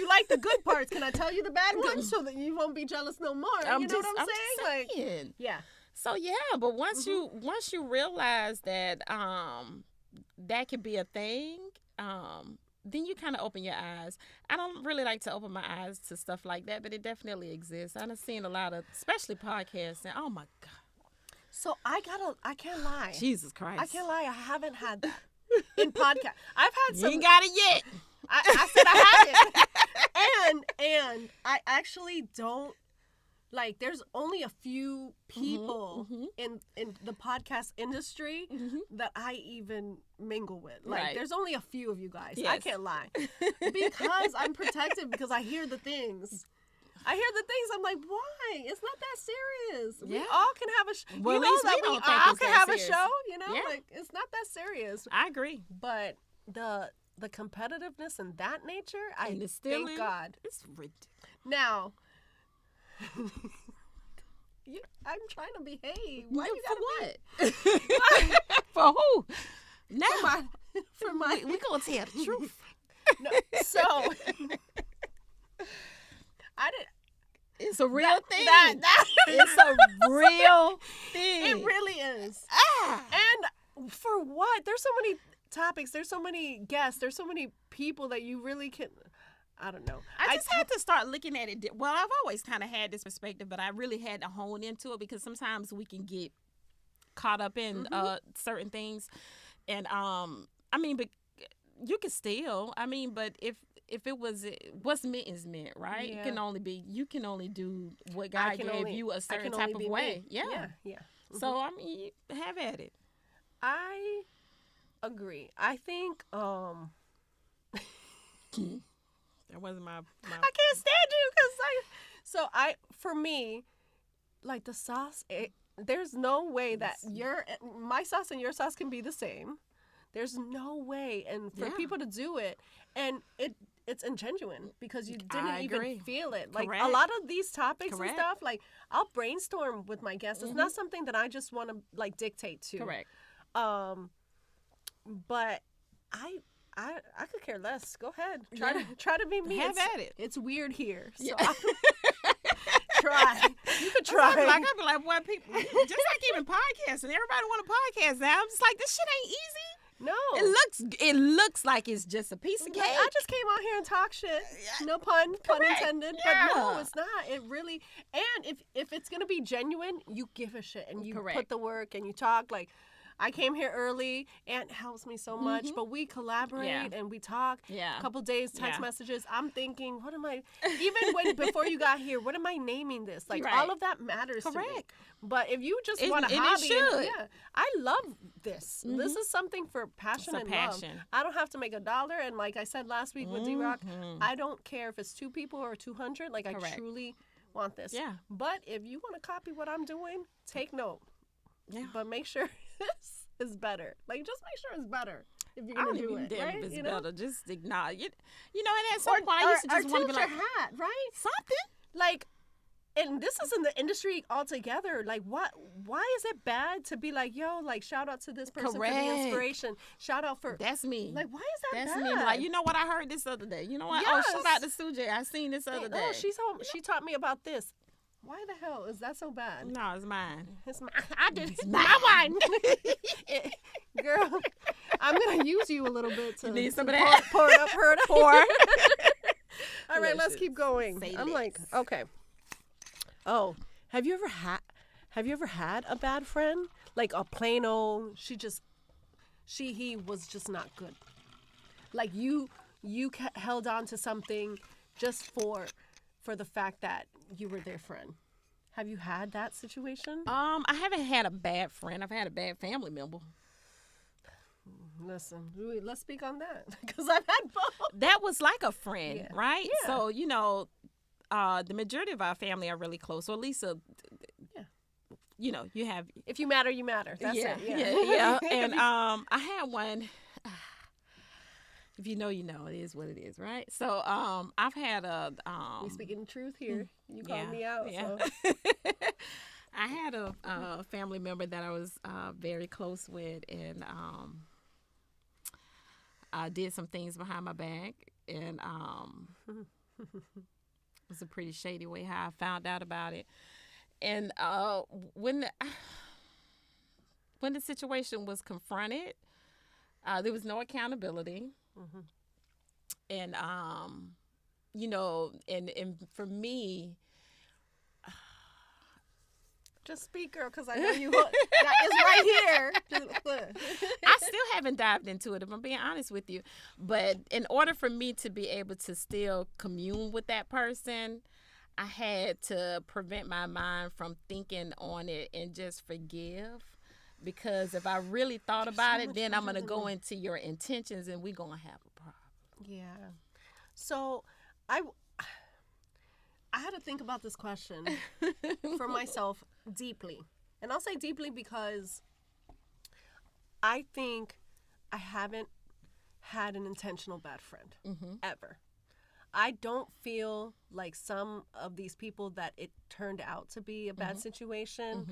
like the good parts, can I tell you the bad ones so that you won't be jealous no more? You know what I'm saying? Just saying. Yeah. So yeah, but once you realize that that could be a thing, then you kind of open your eyes. I don't really like to open my eyes to stuff like that, but it definitely exists. I've seen a lot of, especially podcasts, and oh my God. So I can't lie. Jesus Christ. I can't lie. I haven't had that in podcast. I've had You some. ain't got it yet. I said I haven't. and I actually don't. Like, there's only a few people in the podcast industry that I even mingle with. Like, Right. there's only a few of you guys. I Yes. can't lie. Because I'm protective, because I hear the things. I'm like, why? It's not that serious. We Yeah. all can have a Well, you at know least that we we don't think all it's can that have serious. a show, you know? Yeah. Like, it's not that serious. I agree. But the competitiveness and that nature, And I it's still thank God. It's ridiculous. Now, I'm trying to behave. Why you For gotta what? For who? Now, for my we gonna tell the truth. no, so I didn't. It's a real thing. That It's a real thing. it really is. Ah. And for what? There's so many topics. There's so many guests. There's so many people that you really can. I don't know. I just had to start looking at it. Well, I've always kind of had this perspective, but I really had to hone into it because sometimes we can get caught up in certain things, and I mean, but you can still. I mean, but if it was what's meant is meant, right? Yeah. It can only be you can only do what God gave you a certain type of way. Yeah. So I mean, have at it. I agree. I think That wasn't my. I can't stand you because for me, like the sauce, there's no way that my sauce and your sauce can be the same. There's no way, and for people to do it, and it's ingenuine because you didn't even feel it. Like Correct. a lot of these topics Correct. and stuff, like I'll brainstorm with my guests. It's not something that I just want to like dictate to. Correct. But I could care less. Go ahead. Try to be me. Have at it. It's weird here. So Yeah. try. You could try. I'd be like, what people? Just like even podcasting, everybody want a podcast now. I'm just like, this shit ain't easy. No. It looks like it's just a piece of cake. Like, I just came out here and talk shit. No pun intended. Yeah. But no, it's not. It really. And if it's gonna be genuine, you give a shit and you put the work and you talk. Like, I came here early. Aunt helps me so much, but we collaborate and we talk. Yeah. A couple days, text messages. I'm thinking, what am I? Even before you got here, what am I naming this? Like all of that matters to me. Correct. But if you just want a and it hobby, should. I love this. This is something for passion It's a and passion. love. I don't have to make $1, and like I said last week with D-Rock, I don't care if it's 2 people or 200. Like I truly want this. Yeah. But if you want to copy what I'm doing, take note. Yeah. But make sure this is better. Like just make sure it's better if you're I gonna don't do even it. damn Right? if it's You know? better. Just acknowledge it. You know, and at some point I used to just want to be tilt like, your hat, right? something. Like, and this is in the industry altogether. Like, why is it bad to be like, yo, like, shout out to this person for Correct. the inspiration. Shout out for That's me. like, why is that That's bad? me. Like, you know what I heard this other day? You know what? Yes. Oh, shout out to Sujay. I seen this other day. Oh, she taught me about this. Why the hell is that so bad? No, it's mine. It's my, I did it's my wine. Girl, I'm gonna use you a little bit to need some of that? pour it up, pour. All right, let's Delicious. keep going. Say I'm less. like, okay. Oh, have you ever had a bad friend? Like a plain old, he was just not good. Like you held on to something just for the fact that you were their friend. Have you had that situation? I haven't had a bad friend. I've had a bad family member. Listen, let's speak on that because I've had both. That was like a friend, Yeah. right? Yeah. So, you know, the majority of our family are really close. So at least, you know, you have. If you matter, you matter. That's it. Yeah. And I had one. If you know, you know. It is what it is, right? So I've had a. We speaking the truth here. You called me out. Yeah. So. I had a family member that I was very close with, and I did some things behind my back, and it was a pretty shady way how I found out about it. And when the situation was confronted, there was no accountability, and you know, and for me. Just speak, girl, because I know you. It's right here. I still haven't dived into it, if I'm being honest with you. But in order for me to be able to still commune with that person, I had to prevent my mind from thinking on it and just forgive. Because if I really thought about it, then I'm going to go into your intentions and we're going to have a problem. Yeah. So I had to think about this question for myself deeply. And I'll say deeply because I think I haven't had an intentional bad friend ever. I don't feel like some of these people that it turned out to be a bad situation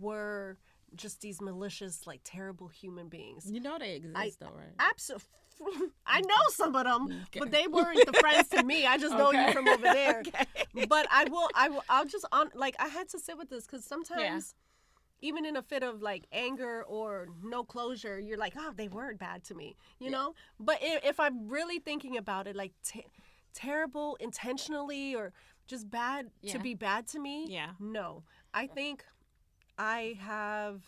were just these malicious, like terrible human beings. You know they exist, though, right? Absolutely. I know some of them, but they weren't the friends to me. I just know you from over there. But I'll just I had to sit with this because sometimes, even in a fit of like anger or no closure, you're like, oh, they weren't bad to me, you know. But if I'm really thinking about it, like terrible intentionally or just bad to be bad to me, no. I think I'm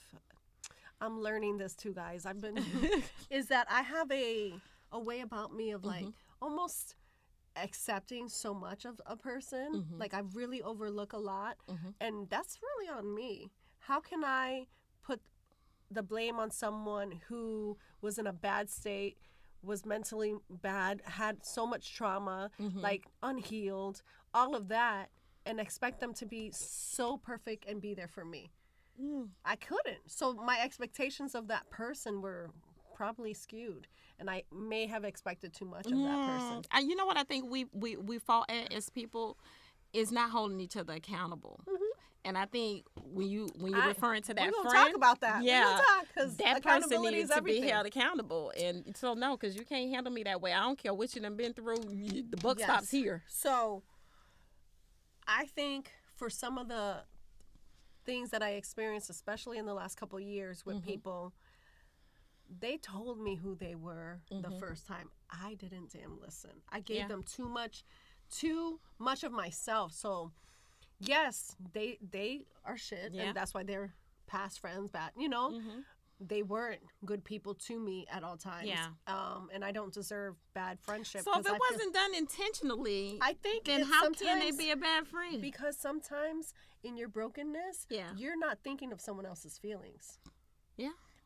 learning this too, guys. Is that I have a way about me of like almost accepting so much of a person. Like I really overlook a lot, and that's really on me. How can I put the blame on someone who was in a bad state, was mentally bad, had so much trauma, like unhealed, all of that, and expect them to be so perfect and be there for me? I couldn't. So my expectations of that person were probably skewed, and I may have expected too much of that person. You know what I think we fall at as people is not holding each other accountable. And I think when you're referring to that we're gonna friend, talk about that. Yeah, because that person needs to be held accountable. And so no, because you can't handle me that way. I don't care what you done been through. The buck stops here. So I think for some of the things that I experienced, especially in the last couple of years with people, they told me who they were the first time. I didn't damn listen. I gave them too much of myself. So yes, they are shit, and that's why they're past friends, bad, you know. They weren't good people to me at all times. And I don't deserve bad friendship. So if it wasn't done intentionally, I think then how can they be a bad friend? Because sometimes in your brokenness, you're not thinking of someone else's feelings.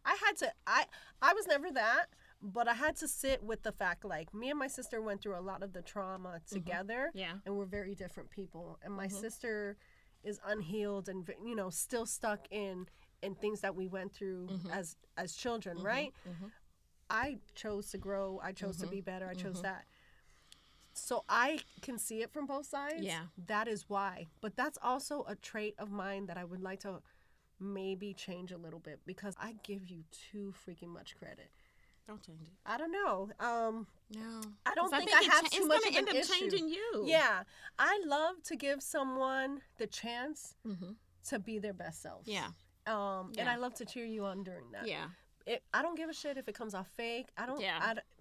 I was never that, but I had to sit with the fact, like, me and my sister went through a lot of the trauma together, and we're very different people. And my sister is unhealed and, you know, still stuck in things that we went through as children, right? I chose to grow. I chose to be better. I chose that. So I can see it from both sides. That is why. But that's also a trait of mine that I would like to maybe change a little bit, because I give you too freaking much credit. Don't change it. I don't know. No. I don't think I have too much of an issue. It's going to end up changing you. Yeah. I love to give someone the chance to be their best self. And I love to cheer you on during that. I don't give a shit if it comes off fake.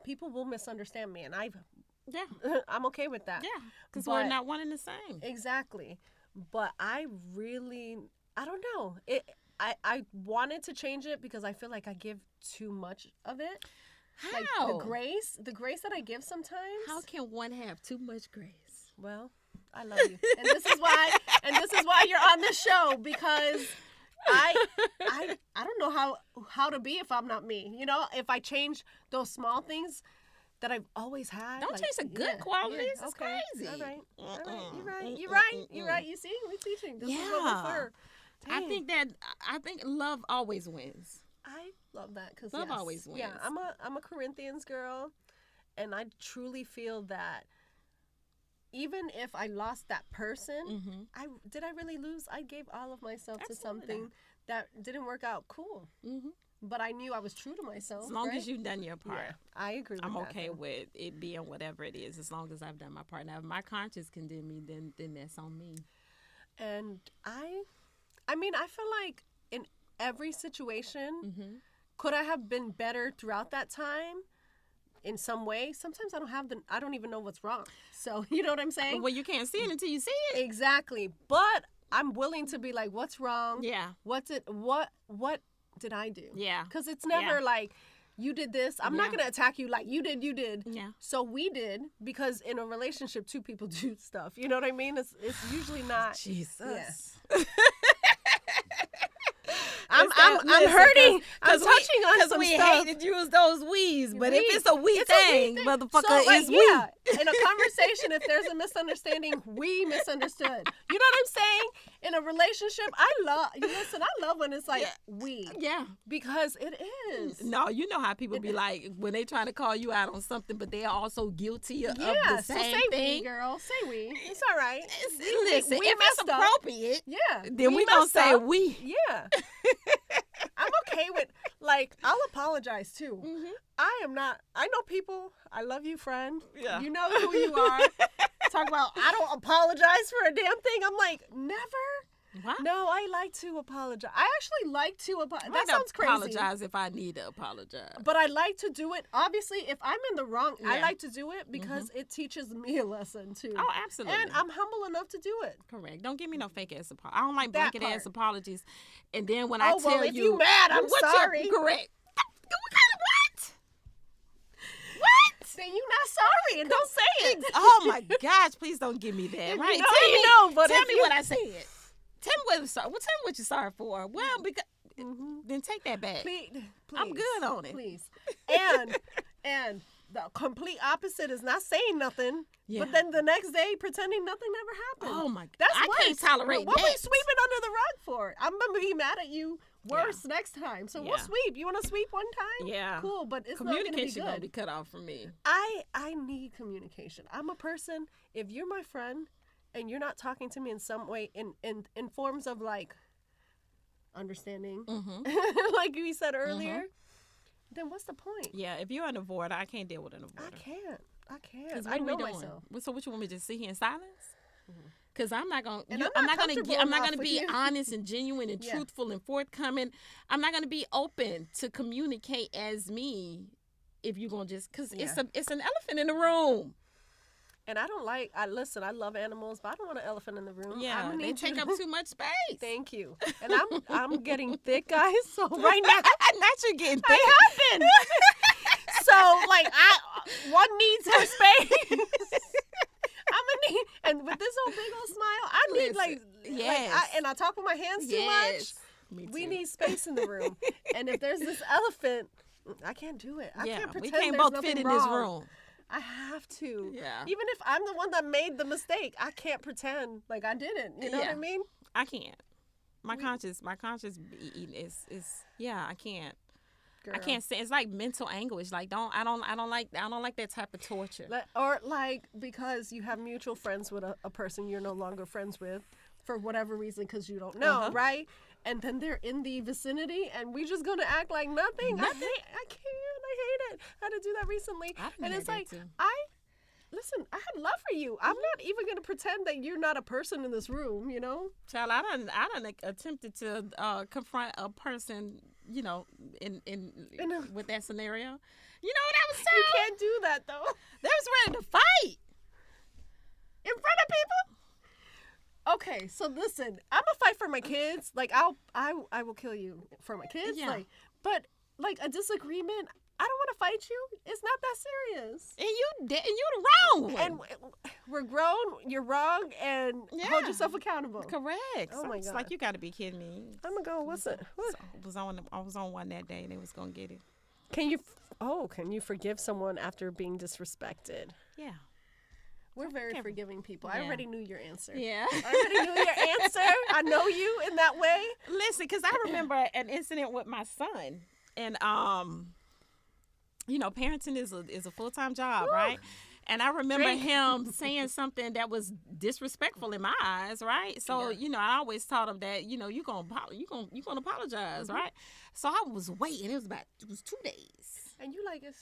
People will misunderstand me, and I'm okay with that. Because we're not one and the same. Exactly. But I don't know. I wanted to change it because I feel like I give too much of it. How? Like the grace that I give sometimes. How can one have too much grace? Well, I love you, and this is why you're on this show, because I don't know how to be if I'm not me. You know, if I change those small things that I've always had. Don't change the good qualities. It's crazy. All right. You're right. You see, we're teaching. This is what we're for. I think love always wins. I love that, because love always wins. Yeah, I'm a Corinthians girl, and I truly feel that even if I lost that person, did I really lose? I gave all of myself to something that didn't work out. Cool. But I knew I was true to myself. As long as you've done your part. Yeah, I agree with that. I'm okay with it being whatever it is, as long as I've done my part. Now, if my conscience condemn me, then that's on me. And I mean, I feel like in every situation, could I have been better throughout that time in some way? Sometimes I don't even know what's wrong. So, you know what I'm saying? Well, you can't see it until you see it. Exactly. But I'm willing to be like, what's wrong? Yeah. What did I do? Yeah. Because it's never Yeah. like, you did this. I'm not Yeah. going to attack you like you did. Yeah. So we did, because in a relationship, two people do stuff. You know what I mean? It's usually not. Jesus. I'm hurting. I'm touching on because some we stuff. hate to use those we's, but if We- it's a we it's a we thing, thing. motherfucker, So, like, is yeah, in a conversation, if there's a misunderstanding, we misunderstood. You know what I'm saying? In a relationship, I love when it's like we. Yeah. Because it is. No, you know how people be like when they trying to call you out on something, but they're also guilty of Yeah, the so same say thing. we, girl. Say we. It's all right. Listen, we if it's messed up. appropriate, Yeah. then we gonna messed say up. we. Yeah. I'm okay with, like, I'll apologize too. I know people. I love you, friend. Yeah. You know who you are. Talk about, I don't apologize for a damn thing. I'm like, never? What? No, I like to apologize. I actually like to apologize. I That sounds crazy. apologize if I need to apologize. But I like to do it. Obviously, if I'm in the wrong, I Yeah. like to do it because it teaches me a lesson too. Oh, absolutely. And I'm humble enough to do it. Correct. Don't give me no fake ass apology. I don't like That blanket ass part. apologies. And then when I Oh, tell well, if you, you mad, I'm what's sorry. Correct. What? What? Then you not sorry and don't say it. Oh my gosh! Please don't give me that. If Right? you know, tell you me, know, but tell if me you- what I said. Tell me what. Tell me what you're sorry for. Well, because then take that back. Please, I'm good on it. Please. And the complete opposite is not saying nothing, Yeah. but then the next day pretending nothing never happened. Oh my! That's I can't worse. tolerate What that. we sweeping under the rug for? I'm gonna be mad at you worse next time. So we'll Yeah. sweep. You want to sweep one time? Yeah. Cool, but it's not gonna be Communication gonna be good. cut off from me. I need communication. I'm a person. If you're my friend and you're not talking to me in some way, in forms of like understanding, like we said earlier, then what's the point? Yeah, if you're an avoider, I can't deal with an avoider. I can't. Because I what are know we doing? myself. So what you want me to just sit here in silence? Because I'm not gonna. And I'm I'm not not gonna comfortable get. I'm not enough gonna with be you. honest and genuine and Yeah. truthful and forthcoming. I'm not gonna be open to communicate as me. If you're gonna just, because it's an elephant in the room. And I don't like. I love animals, but I don't want an elephant in the room. Yeah, I'm gonna they need take you up to- too much space. Thank you. And I'm getting thick, guys. So right now, Not you getting thick. I happen. So like one needs her space. I'm gonna need, and with this old big old smile, I need like yes. and I talk with my hands too much. Me We too. need space in the room. And if there's this elephant, I can't do it. I can't we pretend can't there's both fit nothing in this wrong. room. I have to. Yeah. Even if I'm the one that made the mistake, I can't pretend like I didn't. You know what I Yeah. mean? I can't. My conscience is yeah. I can't. I Girl. can't say it's like mental anguish. Like I don't like that type of torture. Or like because you have mutual friends with a person you're no longer friends with for whatever reason because you don't know, right? And then they're in the vicinity and we just gonna act like nothing. I hate it. I had to do that recently. I done And had it's that like too. listen, I had love for you. I'm not even gonna pretend that you're not a person in this room, you know? Child, I done attempted to confront a person, you know, in with that scenario. You know what I was You saying? can't do that though. They was ready to fight. In front of people? Okay, so listen, I'm gonna fight for my kids. Like I will kill you for my kids. Yeah. Like, but like a disagreement, I don't want to fight you. It's not that serious. And you the wrong one. And we're grown. You're wrong, and hold Yeah. yourself accountable. Correct. Oh So my it's God. like you got to be kidding me. I'm gonna go. What's it? What? So I was on one that day and they was gonna get it. Can you forgive someone after being disrespected? Yeah. We're very forgiving people. I Yeah. already knew your answer. Yeah. I already knew your answer. I know you in that way. Listen, because I remember an incident with my son, and you know, parenting is a full-time job, right? And I remember him saying something that was disrespectful in my eyes, right? So you know, I always taught him that you gonna apologize, right? So I was waiting. It was 2 days. And you like, This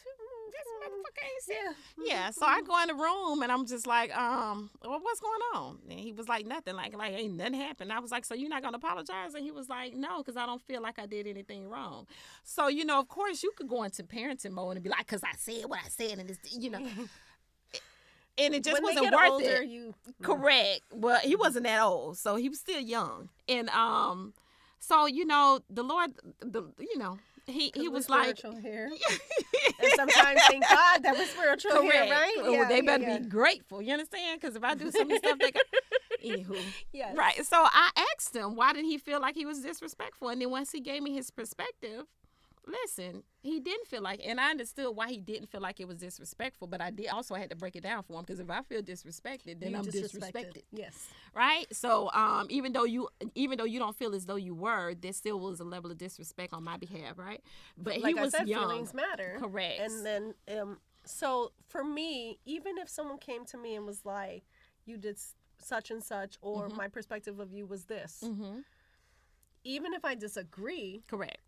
motherfucker ain't said. yeah. Yeah, so I go in the room and I'm just like, well, what's going on? And he was like, nothing, like ain't nothing happened. I was like, so you're not gonna apologize? And he was like, no, because I don't feel like I did anything wrong. So you know, of course, you could go into parenting mode and be like, because I said what I said, and it's and it just when they wasn't get worth older, it. Correct. Well, he wasn't that old, so he was still young. And so the Lord, he was like, spiritual here. And sometimes thank God that we're spiritual correct. here, right? Well, they better be grateful. You understand? Because if I do some of the stuff, they got. Anywho. Yes. Right. So I asked him, why did he feel like he was disrespectful? And then once he gave me his perspective, listen, he didn't feel like, and I understood why he didn't feel like it was disrespectful, but I had to break it down for him, because if I feel disrespected, then I'm disrespected. Yes. Right? So even though you don't feel as though you were, there still was a level of disrespect on my behalf, right? But Like he was I said, young. feelings matter. Correct. And then so for me, even if someone came to me and was like, you did such and such, or my perspective of you was this, even if I disagree, correct,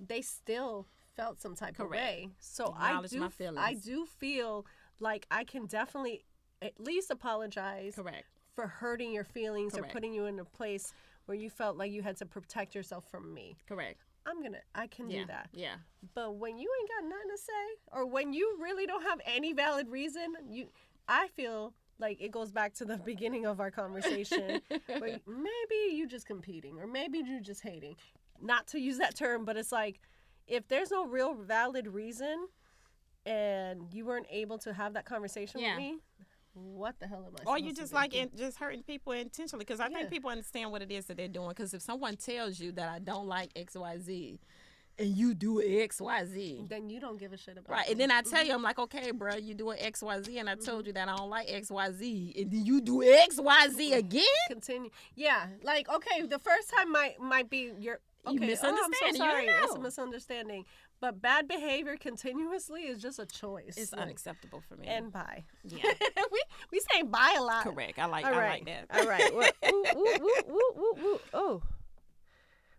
they still felt some type of correct. way. So Acknowledge my feelings. I do feel like I can definitely at least apologize, correct, for hurting your feelings, correct, or putting you in a place where you felt like you had to protect yourself from me. correct. I can do that. Yeah. But when you ain't got nothing to say, or when you really don't have any valid reason, I feel like it goes back to the beginning of our conversation, where maybe you just competing, or maybe you just hating. Not to use that term, but it's like, if there's no real valid reason and you weren't able to have that conversation with me, what the hell am I supposed or you to just do? just hurting people intentionally, because I think people understand what it is that they're doing. Because if someone tells you that I don't like XYZ, and you do XYZ, then you don't give a shit about right. me. And then I tell you, I'm like, okay, bro, you doing XYZ, and I told you that I don't like XYZ, and then you do XYZ again. Continue. Yeah, like, okay, the first time might be your okay. You misunderstand. I'm so sorry. You It's a know. misunderstanding. But bad behavior continuously is just a choice. It's unacceptable for me. And bye. Yeah. we say bye a lot. Correct. I like that. All right. Well, oh.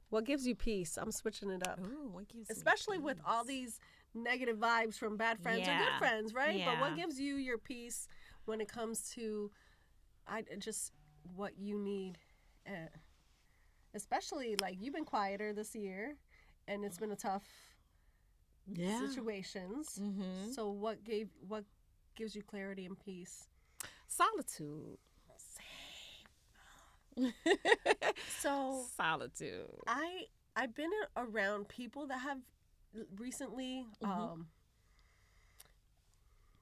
What gives you peace? I'm switching it up. Ooh, what gives me Especially with peace? all these negative vibes from bad friends or Yeah. good friends, right? Yeah. But what gives you your peace when it comes to what you need? Especially, like, you've been quieter this year, and it's been a tough situations. Mm-hmm. So what gives you clarity and peace? Solitude. So solitude. I've been around people that have recently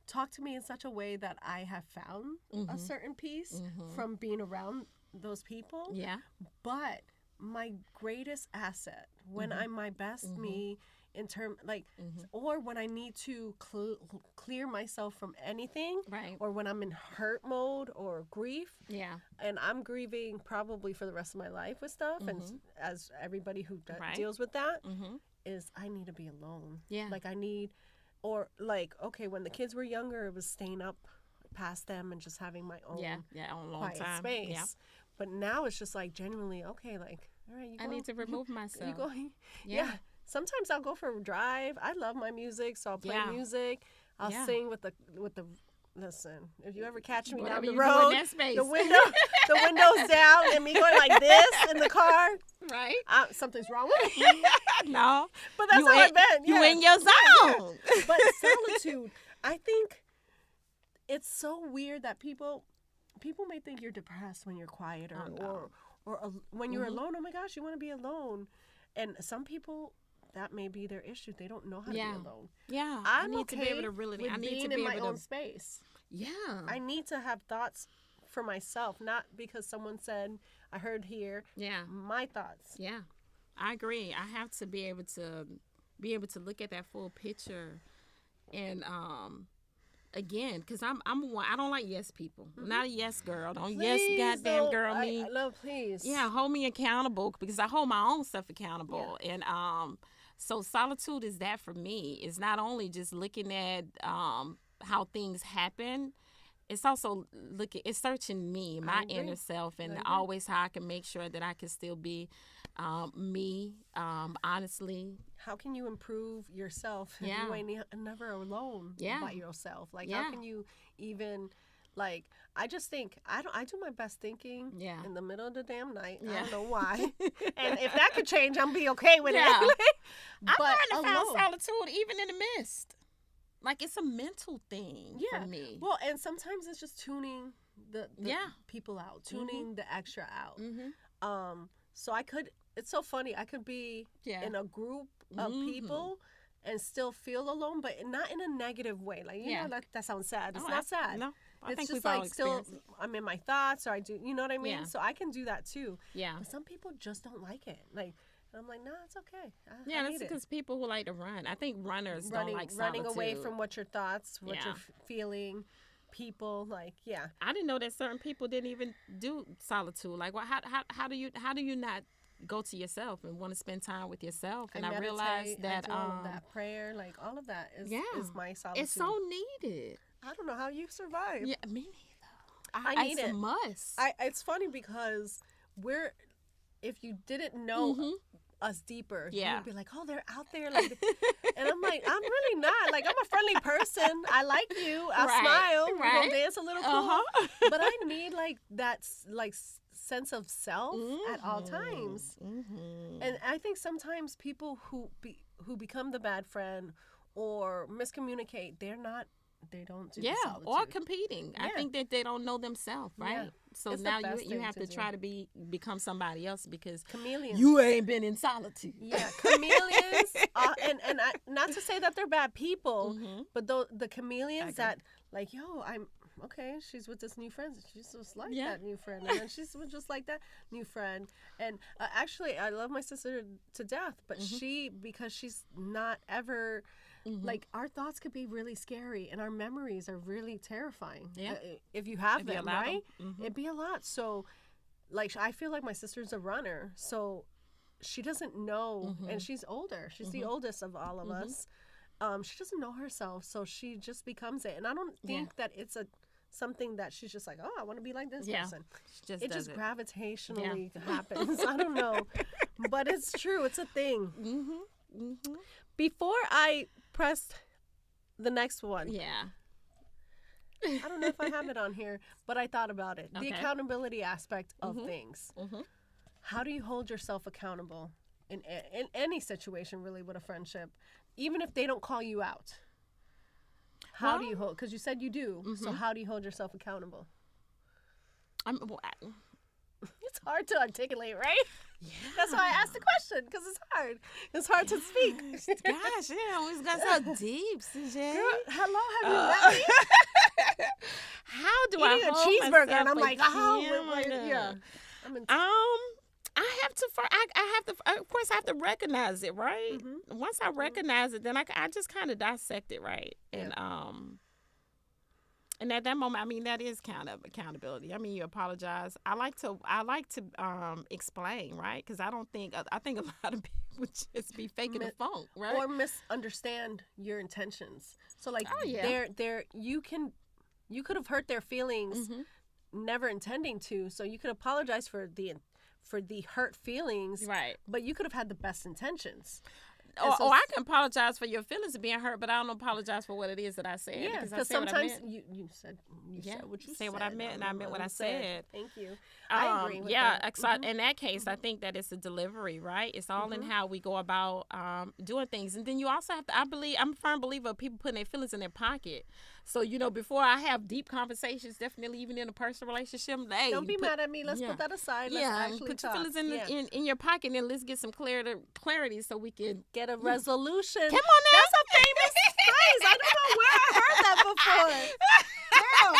talked to me in such a way that I have found a certain peace from being around those people. Yeah. But my greatest asset when I'm my best me, in term or when I need to clear myself from anything, Right. or when I'm in hurt mode or grief, Yeah. and I'm grieving probably for the rest of my life with stuff, and as everybody who Right. deals with that, is I need to be alone. Yeah. Like I need, or like, okay, when the kids were younger, it was staying up past them and just having my own on a long quiet time. space. Yeah. But now it's just like genuinely, okay, like, all right, you go, I need to remove myself. you go, Yeah. Sometimes I'll go for a drive. I love my music, so I'll play music. I'll sing with the. Listen, if you ever catch me Whatever down the you do in road, that space. the windows down, and me going like this in the car, Right. something's wrong with me. No. But that's how I've been. You yeah. in your zone. But solitude, I think it's so weird that people may think you're depressed when you're quiet, or when you're alone. Oh my gosh, you want to be alone, and some people, that may be their issue. They don't know how to be alone. Yeah. I need to be able to really. with I need being to be in my able own to. space. Yeah. I need to have thoughts for myself, not because someone said I heard here. Yeah. My thoughts. Yeah. I agree. I have to be able to look at that full picture, and again, because I'm one. I don't like yes people. I'm not a yes girl. Don't Please yes goddamn don't. girl me. No, please. Yeah, hold me accountable, because I hold my own stuff accountable. And so solitude is that for me. It's not only just looking at how things happen. It's also it's searching me, my inner self, and always how I can make sure that I can still be me, honestly. How can you improve yourself if you ain't never alone by yourself? Like, how can you even, like, I just think, I do my best thinking in the middle of the damn night. I don't know why. And if that could change, I'll be okay with it. I'm But trying to find solitude even in the mist. like it's a mental thing for me. Well, and sometimes it's just tuning the people out, tuning the extra out. So it's so funny. I could be in a group of people and still feel alone, but not in a negative way. Like, you know, that sounds sad. It's not sad. No, I it's think just we've like all still, experienced it. I'm in my thoughts, or I do, you know what I mean? Yeah. So I can do that too. Yeah. But some people just don't like it. Like, and I'm like, nah, it's okay. Yeah, I that's need it. because people who like to run. I think runners don't like solitude. Running away from what your thoughts, what you're feeling, people, like, I didn't know that certain people didn't even do solitude. Like, well, how do you not go to yourself and want to spend time with yourself? And I realized that I do all of that prayer, like all of that is my solitude. It's so needed. I don't know how you survive. Yeah, me neither. I need it's it. a must. It's funny because if you didn't know us deeper, you would be like, oh, they're out there, like, and I'm like, I'm really not. Like, I'm a friendly person. I like you. I'll smile. We're gonna dance a little cool. But I need like that sense of self at all times. And I think sometimes people who become the bad friend or miscommunicate, they don't do the solitude. Or competing. I think that they don't know themselves, right? Yeah. So It's the now best you thing have to to try to become somebody else because chameleons. you ain't been in solitude. Yeah, chameleons. And not to say that they're bad people, but the chameleons that like, yo, I'm okay. She's with this new friend. She's just like that new friend, and then she's just like that new friend. And actually, I love my sister to death, but because she's not ever. Like, our thoughts could be really scary and our memories are really terrifying. Yeah. If you have them, right? It'd be a lot. So, like, I feel like my sister's a runner. So, she doesn't know, and she's older. She's the oldest of all of us. She doesn't know herself. So, she just becomes it. And I don't think that it's something that she's just like, oh, I want to be like this person. It just gravitationally happens. I don't know. But it's true. It's a thing. Before I pressed the next one. Yeah. I don't know if I have it on here, but I thought about it. The accountability aspect of things. How do you hold yourself accountable in any situation, really, with a friendship, even if they don't call you out? How do you hold? Because you said you do. So how do you hold yourself accountable? It's hard to articulate, right? Yeah. That's why I asked the question, because it's hard. It's hard to speak. Gosh, yeah, we got so deep, CJ. Girl, hello, have you met me? How do Eating I hold a cheeseburger, myself and I'm like, oh, accountable? I have to, of course, I have to recognize it, right? Once I recognize it, then I just kind of dissect it, right? And at that moment, I mean, that is kind of accountability. I mean, you apologize. I like to explain, right? Because I think a lot of people just be faking the funk, right? Or misunderstand your intentions. So like, you could have hurt their feelings, never intending to. So you could apologize for the hurt feelings, right? But you could have had the best intentions. Or I can apologize for your feelings of being hurt, but I don't apologize for what it is that I said. Yeah, because sometimes you said what you said. What I meant, and I meant what I said. Thank you. I agree with that. In that case, I think that it's a delivery, right? It's all in how we go about doing things. And then you also have to, I'm a firm believer of people putting their feelings in their pocket. So, before I have deep conversations, definitely even in a personal relationship, hey, don't be mad at me. Let's put that aside. Let's actually put talk. your feelings in your pocket, and let's get some clarity so we can get a resolution. Come on now. That's a famous phrase. I don't know where I heard that before. Girl,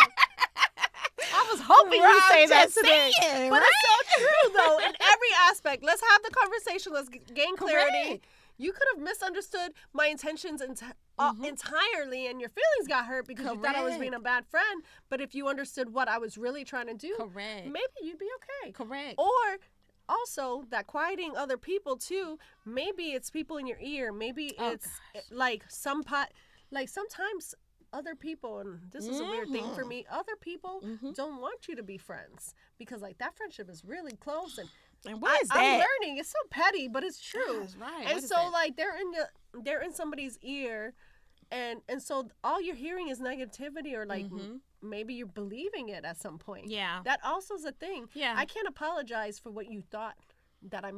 I was hoping you'd say that today. But it's so true, though, in every aspect. Let's have the conversation. Let's gain clarity. Correct. You could have misunderstood my intentions entirely, and your feelings got hurt because you thought I was being a bad friend. But if you understood what I was really trying to do, maybe you'd be okay. Correct. Or also that quieting other people too. Maybe it's people in your ear. Maybe it's like sometimes other people, and this is a weird thing for me, other people don't want you to be friends because like that friendship is really close, and what is that? I'm learning. It's so petty, but it's true. That's right. And so like they're in somebody's ear, and so all you're hearing is negativity, or like maybe you're believing it at some point. Yeah. That also is a thing. Yeah. I can't apologize for what you thought that I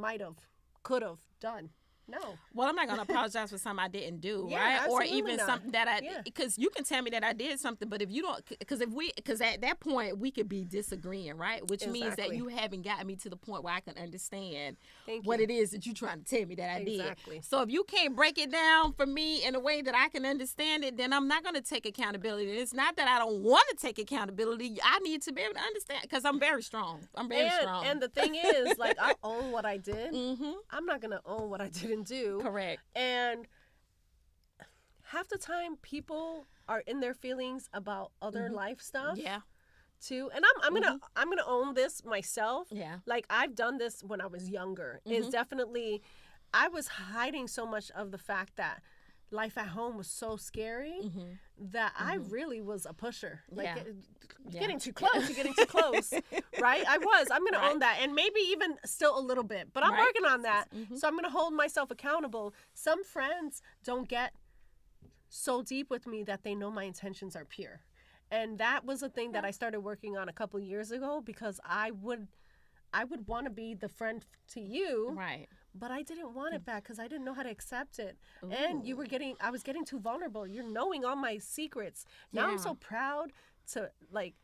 could have done. No. Well, I'm not going to apologize for something I didn't do, Yeah, right? Or absolutely even not. something that Yeah. because you can tell me that I did something, but if you don't, because at that point we could be disagreeing, right? Which means that Exactly. you haven't gotten me to the point where I can understand Thank what you. it is that you're trying to tell me that I Exactly. did. So if you can't break it down for me in a way that I can understand it, then I'm not going to take accountability. And it's not that I don't want to take accountability. I need to be able to understand because I'm very strong. I'm very strong. And the thing is, like, I own what I did. Mm-hmm. I'm not gonna own what I didn't do. Correct. And half the time, people are in their feelings about other life stuff. Yeah. Too. And I'm gonna own this myself. Yeah. Like, I've done this when I was younger. It's definitely, I was hiding so much of the fact that life at home was so scary that I really was a pusher. Like, Yeah. you're getting too close. You're getting too close. Right? I was. I'm going to own that. And maybe even still a little bit. But I'm Right. working on that. So I'm going to hold myself accountable. Some friends don't get so deep with me that they know my intentions are pure. And that was a thing that I started working on a couple years ago, because I would want to be the friend to you. Right. But I didn't want it back because I didn't know how to accept it. And I was getting too vulnerable. You're knowing all my secrets. Now I'm so proud to, like,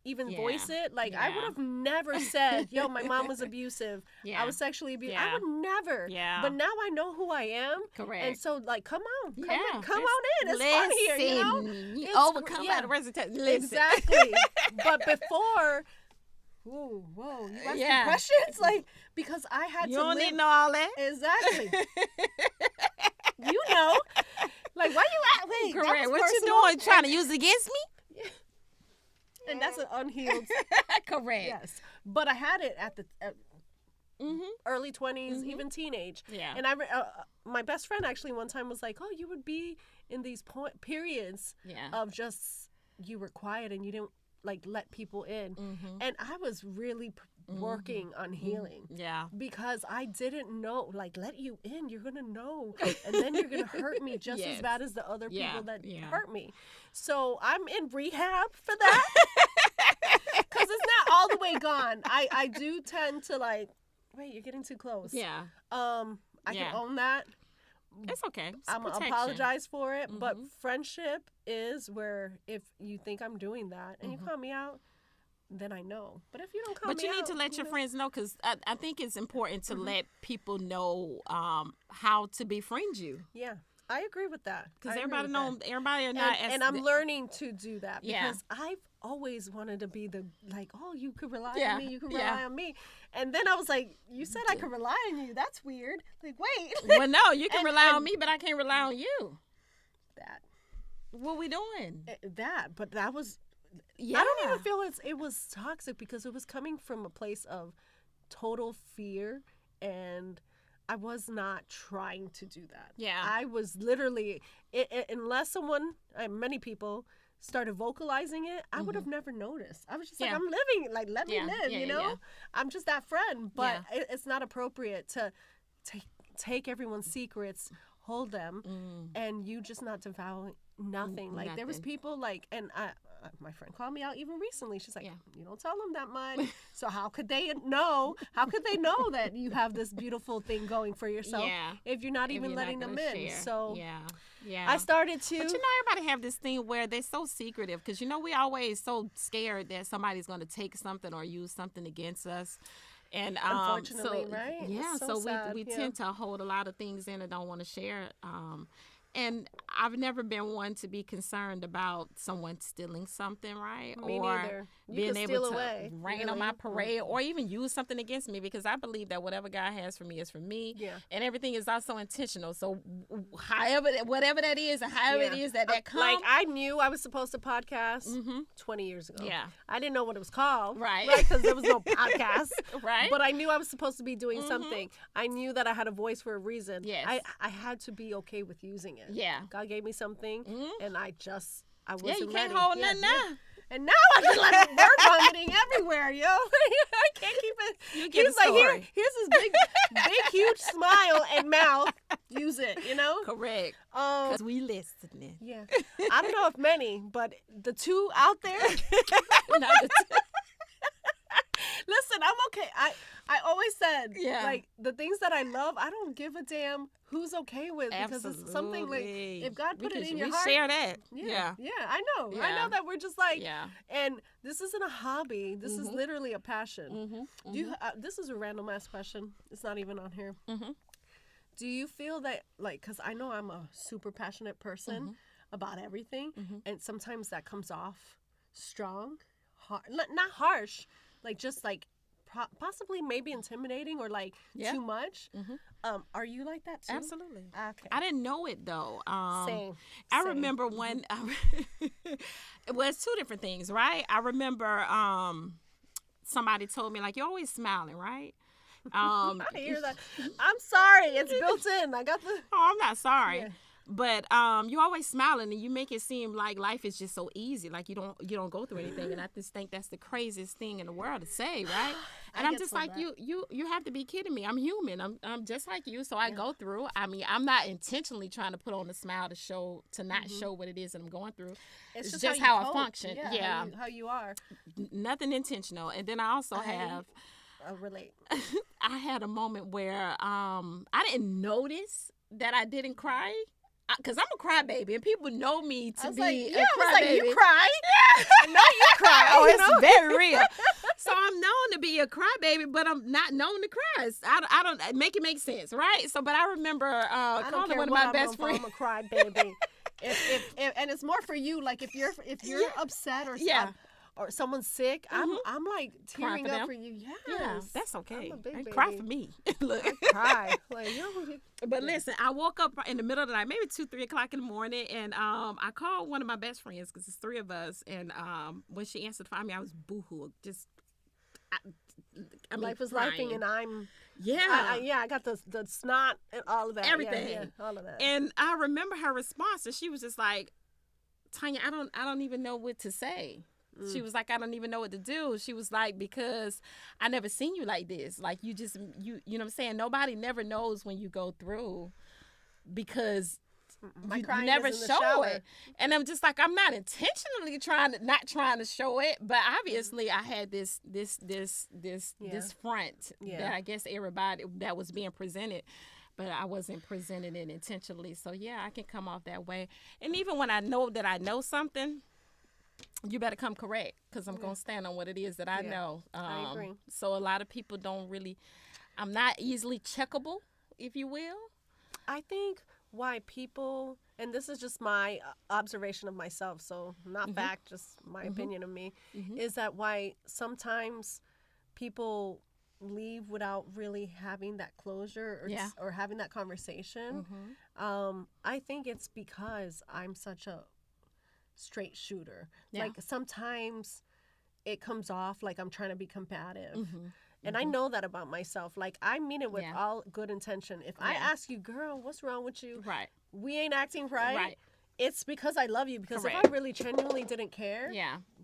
even voice it. Like, I would have never said, yo, my mom was abusive. I was sexually abused. I would never. Yeah. But now I know who I am. Correct. And so, like, come on. Yeah. Come on in. It's fun here, you know? You It's overcome yeah. by the recitation. Listen. Exactly. But before... Whoa, you asking questions? Like, because I had You to don't live... need to know all that. Exactly. You know. Like, why you at... Wait, that Correct. was What you personal? doing? Trying to use it against me? And that's an unhealed... Correct. Yes. But I had it at the early 20s, even teenage. Yeah. And my best friend actually one time was like, oh, you would be in these periods of just... You were quiet and you didn't, like, let people in. And I was really working on healing. Yeah. Because I didn't know, like, let you in, you're gonna know, and then you're gonna hurt me just as bad as the other people that hurt me. So I'm in rehab for that, because it's not all the way gone. I do tend to, like, wait, you're getting too close. Yeah. I can own that. It's okay. It's I'm gonna protection. apologize for it, but friendship is where if you think I'm doing that and you call me out, then I know. But if you don't call me out... But you need to let your friends know, because I think it's important to let people know how to befriend you. Yeah, I agree with that. Because everybody are not... And I'm learning to do that, because Yeah. I've always wanted to be the, like, oh, you could rely Yeah, on me, you can yeah. rely on me. And then I was like, you said I could rely on you. That's weird. Like, wait. Well, no, you can And- rely on and- me, but I can't rely on you. That. What we doing? But that was... Yeah. I don't even feel it was toxic, because it was coming from a place of total fear, and I was not trying to do that. Yeah. I was literally, unless someone, many people started vocalizing it, I would have never noticed. I was just like, Yeah. I'm living, like, let me live, Yeah, you know? yeah. I'm just that friend, but Yeah. it's not appropriate to take everyone's secrets, hold them, and you just not devour nothing. Like, there was Nothing. people, like, and my friend called me out even recently. She's like, Yeah. you don't tell them that much. So how could they know? How could they know that you have this beautiful thing going for yourself Yeah. if you're not If even you're not letting them gonna in? share. So yeah. I started to. But you know, everybody have this thing where they're so secretive, because, you know, we always so scared that somebody's going to take something or use something against us. And Unfortunately, so, right? Yeah, It's so sad, we yeah. tend to hold a lot of things in and don't want to share. And I've never been one to be concerned about someone stealing something, right? Me or neither. You being could able steal to away, rain on really. my parade, or even use something against me, because I believe that whatever God has for me is for me. Yeah. And everything is also intentional. So whatever that is, and however it Yeah. is that comes. Like, I knew I was supposed to podcast 20 years ago. Yeah. I didn't know what it was called. Right. Because there was no podcast. Right. But I knew I was supposed to be doing something. I knew that I had a voice for a reason. Yes. I had to be okay with using it. Yeah. God gave me something, and I wasn't Yeah, you can't ready. hold Yeah, nothing yeah. now. And now I just like word vomiting everywhere, yo. I can't keep it. You get He's the like, story. here's this big, huge smile and mouth. Use it, you know? Correct. Um, Because we listening. yeah. I don't know if many, but the two out there, Not the Listen, I'm okay. I always said, Yeah. like, the things that I love, I don't give a damn who's okay with, because it's something like, if God put it in your heart. We share that. Yeah, I know. I Yeah. know that we're just like, Yeah. and this isn't a hobby. This is literally a passion. Mm-hmm. Do you? This is a random ass question. It's not even on here. Mm-hmm. Do you feel that, like, because I know I'm a super passionate person about everything, and sometimes that comes off strong, not harsh, like just like possibly maybe intimidating or like too much. Are you like that too? Absolutely. Okay. I didn't know it though. Same. I remember when it was two different things, right? I remember somebody told me, like, you're always smiling, right? I hear that. I'm sorry, it's built in. I got the. Oh, I'm not sorry. Yeah. But you're always smiling, and you make it seem like life is just so easy, like you don't go through anything. And I just think that's the craziest thing in the world to say, right? And I'm just like, you have to be kidding me. I'm human. I'm just like you, so I go through. I mean, I'm not intentionally trying to put on a smile to not show what it is that I'm going through. It's just how I function. Yeah. How you are. Nothing intentional. And then I also have. Relate. I had a moment where I didn't notice that I didn't cry. Because I'm a crybaby, and people know me to be a crybaby. I was like, you cry? I know you cry. Oh, it's very real. So I'm known to be a crybaby, but I'm not known to cry. I don't make it make sense, right? So, but I remember calling one of my best friends. I'm a crybaby. if and it's more for you. Like if you're upset or someone's sick, I'm like tearing up for you. Yes. Yeah, that's okay. I'm a big baby. Cry for me. Look. I cry. Like, but listen, I woke up in the middle of the night, maybe 2-3 o'clock in the morning, and I called one of my best friends because it's three of us. And when she answered the phone, I was boohoo. Just, I mean, life is crying. lifing, and I'm I got the snot and all of that. Everything. Yeah, all of that. And I remember her response, and she was just like, Tonya, I don't even know what to say. She was like, I don't even know what to do. She was like, because I never seen you like this. Like, you know what I'm saying? Nobody never knows when you go through because you never show it. And I'm just like, I'm not intentionally not trying to show it, but obviously I had this front that I guess everybody that was being presented, but I wasn't presenting it intentionally. So yeah, I can come off that way. And even when I know that I know something, you better come correct, because I'm going to stand on what it is that I know. I agree. So a lot of people don't really, I'm not easily checkable, if you will. I think why people, and this is just my observation of myself, so not fact, just my opinion of me, is that why sometimes people leave without really having that closure or having that conversation. I think it's because I'm such a straight shooter. Like sometimes it comes off like I'm trying to be combative. And I know that about myself. Like, I mean it with all good intention. If I ask you, girl, what's wrong with you? Right. We ain't acting right. It's because I love you. Because Correct. if I really genuinely didn't care,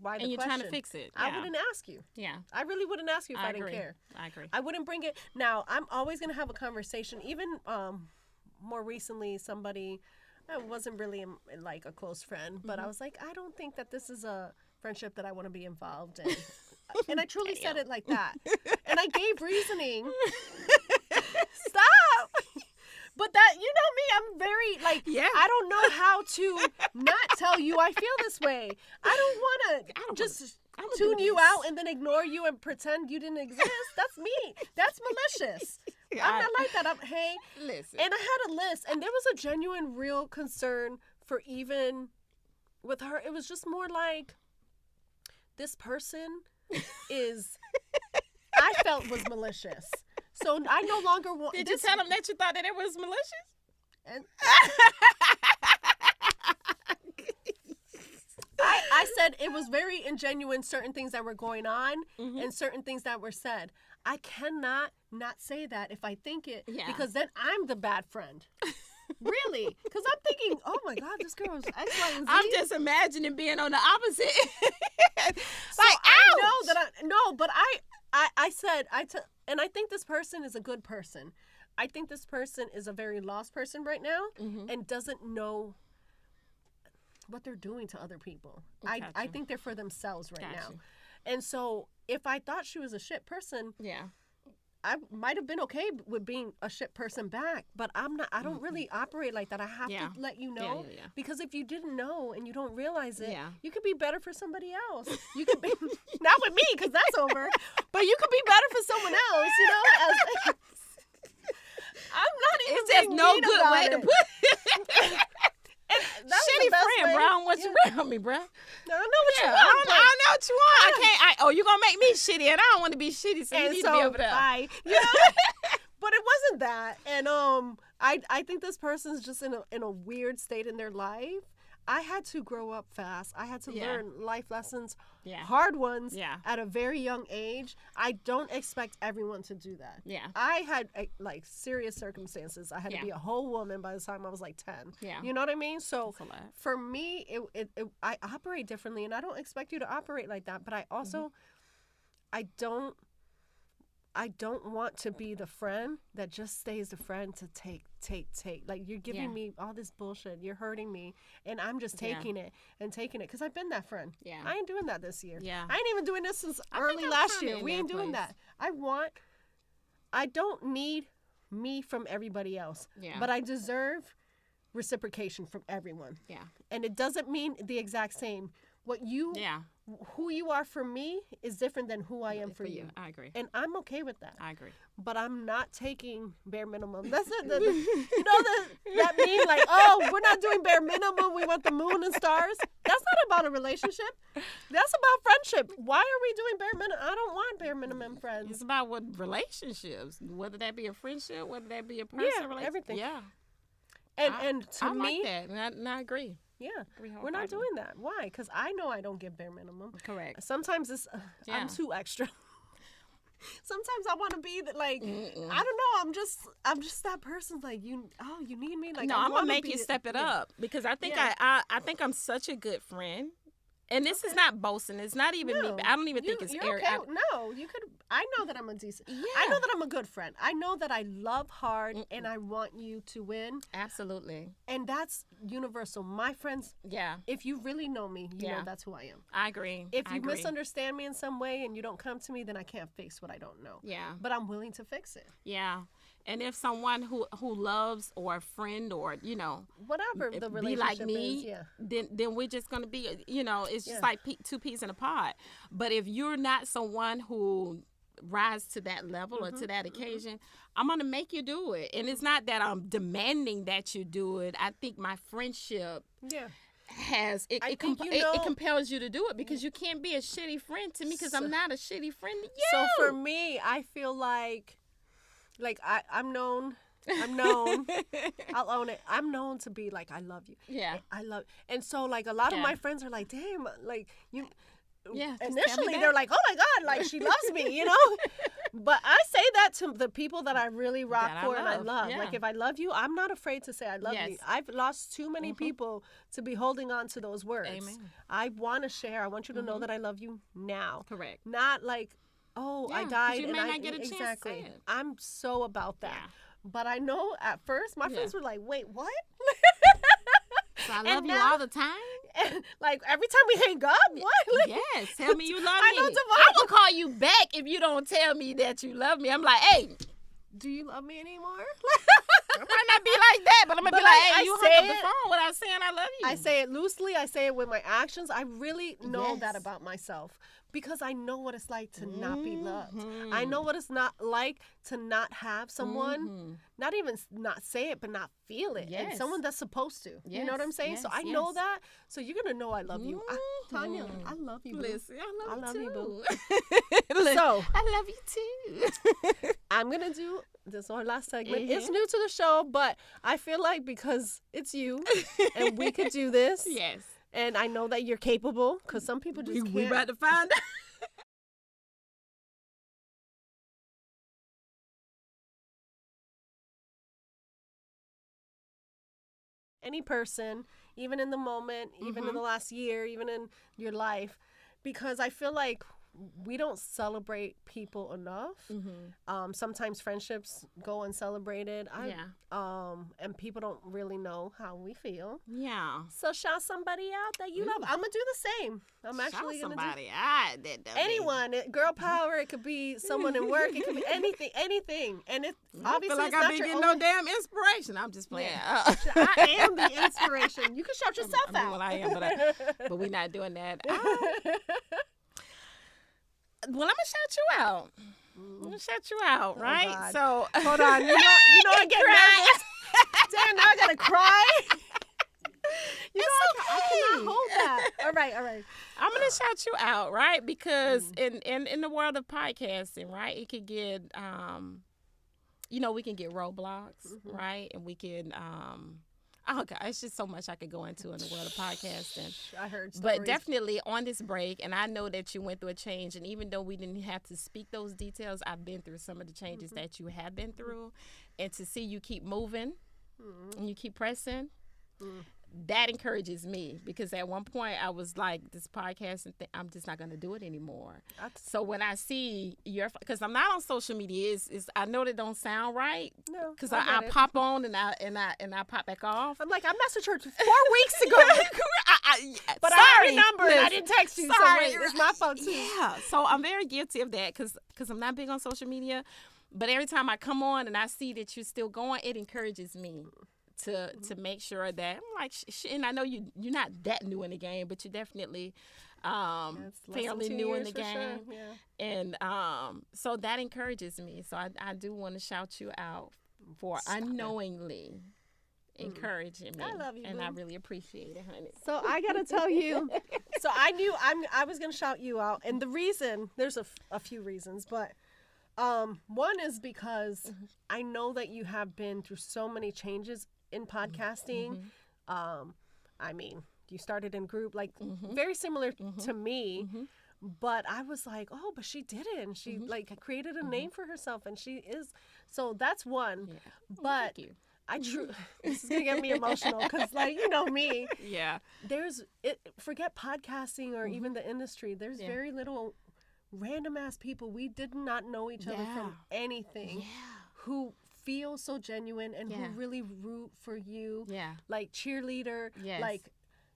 why the and you're question? trying to fix it. I wouldn't ask you. Yeah. I really wouldn't ask you if I didn't care. I agree. I wouldn't bring it. Now, I'm always going to have a conversation. Even more recently, somebody... I wasn't really like a close friend, but I was like, I don't think that this is a friendship that I want to be involved in. And I truly said it like that. And I gave reasoning. Stop. But that, you know me, I'm very, like, I don't know how to not tell you I feel this way. I don't want to just tune you out and then ignore you and pretend you didn't exist. That's me. That's malicious. I'm not like that. Listen. And I had a list, and there was a genuine, real concern for even with her. It was just more like, this person I felt was malicious. So I no longer want. Did you tell them that you thought that it was malicious? And I said it was very ingenuine, certain things that were going on and certain things that were said. I cannot not say that if I think it, because then I'm the bad friend. Really? Because I'm thinking, oh my God, this girl is X, Y, and Z. I'm just imagining being on the opposite. So I know that but I said, and I think this person is a good person. I think this person is a very lost person right now and doesn't know what they're doing to other people. I think they're for themselves right now. And so if I thought she was a shit person, Yeah. I might have been okay with being a shit person back, but I'm not. I don't really operate like that. I have Yeah. to let you know, Yeah. because if you didn't know and you don't realize it, Yeah. you could be better for somebody else. You could be not with me, because that's over, but you could be better for someone else. You know, I'm not even. It's just being no mean good about way to it. put it. That's Shitty the best friend, way. bro. I don't want you around me, bro. I don't know what Yeah, you I want. don't know what you want. I can't. Oh, you gonna make me shitty, and I don't want to be shitty, so you And need so, to be over there. you know, but it wasn't that. And I think this person's just in a weird state in their life. I had to grow up fast. I had to Yeah. learn life lessons, Yeah. hard ones, Yeah. at a very young age. I don't expect everyone to do that. Yeah. I had like serious circumstances. I had Yeah. to be a whole woman by the time I was like 10. Yeah. You know what I mean? So That's a lot. for me, I operate differently, and I don't expect you to operate like that. But I also, I don't want to be the friend that just stays the friend to take. Like, you're giving Yeah. me all this bullshit. You're hurting me, and I'm just Yeah. taking it and taking it, because I've been that friend. Yeah. I ain't doing that this year. Yeah. I ain't even doing this since I think early I'm last kinda year. in We that ain't doing place. that. I don't need me from everybody else. Yeah. But I deserve reciprocation from everyone. Yeah. And it doesn't mean the exact same. Yeah. Who you are for me is different than who I am for you. I agree. And I'm okay with that. I agree. But I'm not taking bare minimum. That's it. That mean like, oh, we're not doing bare minimum. We want the moon and stars. That's not about a relationship. That's about friendship. Why are we doing bare minimum? I don't want bare minimum friends. It's about what relationships, whether that be a friendship, whether that be a personal relationship. everything. Yeah. And to I me, like that, and I agree. yeah, Agree we're not wholeheartedly. doing that. Why? Because I know I don't give bare minimum. Correct. Sometimes Yeah. I'm too extra. Sometimes I want to be like, I don't know. I'm just that person. Like, you need me. Like, No, I I'm gonna wanna make be you step it yeah. up, because I think Yeah. I think I'm such a good friend, and this is not boasting. It's not even No, me. I don't even think it's you're arrogant. okay. No, you could. I know that I'm a decent. I Yeah. know that I'm a good friend. I know that I love hard and I want you to win, Absolutely. and that's universal. My friends, Yeah. if you really know me, you Yeah. know that's who I am. I agree. If I you agree. misunderstand me in some way and you don't come to me, then I can't fix what I don't know. Yeah. But I'm willing to fix it. Yeah. And if someone who loves, or a friend, or Whatever the be relationship like me, is, yeah. then we're just gonna be, it's just Yeah. like two peas in a pod. But if you're not someone who rise to that level or to that occasion, I'm gonna make you do it. And it's not that I'm demanding that you do it. I think my friendship Yeah. has it. I It, think it compels you to do it, because you can't be a shitty friend to me, because I'm not a shitty friend to you. So for me, I feel like I'm known. I'll own it. I'm known to be like, I love you. Yeah. I love, and so like a lot of Yeah. my friends are like, damn, like you. Yeah, just tell me Initially, that. they're like, oh my God, like she loves me, you know? But I say that to the people that I really rock That I for and I love, love. yeah. Like, if I love you, I'm not afraid to say I love you. Yes. I've lost too many people to be holding on to those words. Amen. I want to share. I want you to know that I love you now. Correct. Not like, oh, Yeah, I 'cause died you and may I not get a chance to exactly. say it. I'm so about that. Yeah. But I know at first my Yeah. friends were like, wait, what? So I And love you now- all the time. And, like every time we hang up, what? Like, Yes, tell me you love I me. know, I'm Devon. gonna call you back if you don't tell me that you love me. I'm like, hey, do you love me anymore? it might not be like that, but I'm gonna But be like, I hey, you say hung up the it- phone without saying I love you. I say it loosely. I say it with my actions. I really know that Yes. about myself, because I know what it's like to not be loved. I know what it's not like to not have someone, not even not say it, but not feel it. And Yes. someone that's supposed to. You know what I'm Yes, saying? So yes, I know yes. that. So you're going to know I love you. Tanya, I love you, boo. Listen, I love you, you boo. too. So I love you too. I'm going to do this our last segment. It's new to the show, but I feel like because it's you and we could do this. Yes. And I know that you're capable, because some people just We can't. about to find out. Any person, even in the moment, even in the last year, even in your life, because I feel like we don't celebrate people enough. Sometimes friendships go uncelebrated. And people don't really know how we feel. Yeah. So shout somebody out that you love. I'm gonna do the same. I'm actually shout gonna somebody. anyone. Girl power. It could be someone in work. It could be anything. And it obviously I feel like it's I not be your getting only... no damn inspiration. I'm just playing. I am the inspiration. You can shout yourself out. Well, I am, but we're not doing that. Well, I'm gonna shout you out. I'm gonna shout you out, right? God. So Hold on. You know I get nervous. Damn, now I gotta cry. I cannot hold that. All right. I'm gonna shout you out, right? Because in the world of podcasting, right, it could get we can get roadblocks, right? And we can oh God, it's just so much I could go into in the world of podcasting. I heard stories. But definitely on this break, and I know that you went through a change, and even though we didn't have to speak those details, I've been through some of the changes that you have been through. And to see you keep moving and you keep pressing, that encourages me, because at one point I was like, this podcasting thing, I'm just not going to do it anymore. So when I see because I'm not on social media, I know that don't sound right. No, because I pop on and I pop back off. I'm like, I messaged her 4 weeks ago, but sorry, I have your number and I didn't text you. Sorry, so wait, it's my phone too. Yeah, so I'm very guilty of that because I'm not big on social media. But every time I come on and I see that you're still going, it encourages me to make sure that I'm like, and I know you're not that new in the game, but you're definitely fairly new in the game. Sure. Yeah. And so that encourages me. So I do want to shout you out for unknowingly encouraging me. I love you, and boo. I really appreciate it, honey. So I gotta tell you, so I knew I was gonna shout you out, and the reason, there's a few reasons, but one is because I know that you have been through so many changes in podcasting. I mean, you started in group, like very similar to me, but I was like, oh, but she did it, and she like created a name for herself, and she is. So that's one. Yeah. But this is gonna get me emotional because, like, you know me. Yeah. Forget podcasting or even the industry. There's very little random ass people we did not know each other from anything who feel so genuine and who really root for you. Yeah. Like cheerleader. Yes.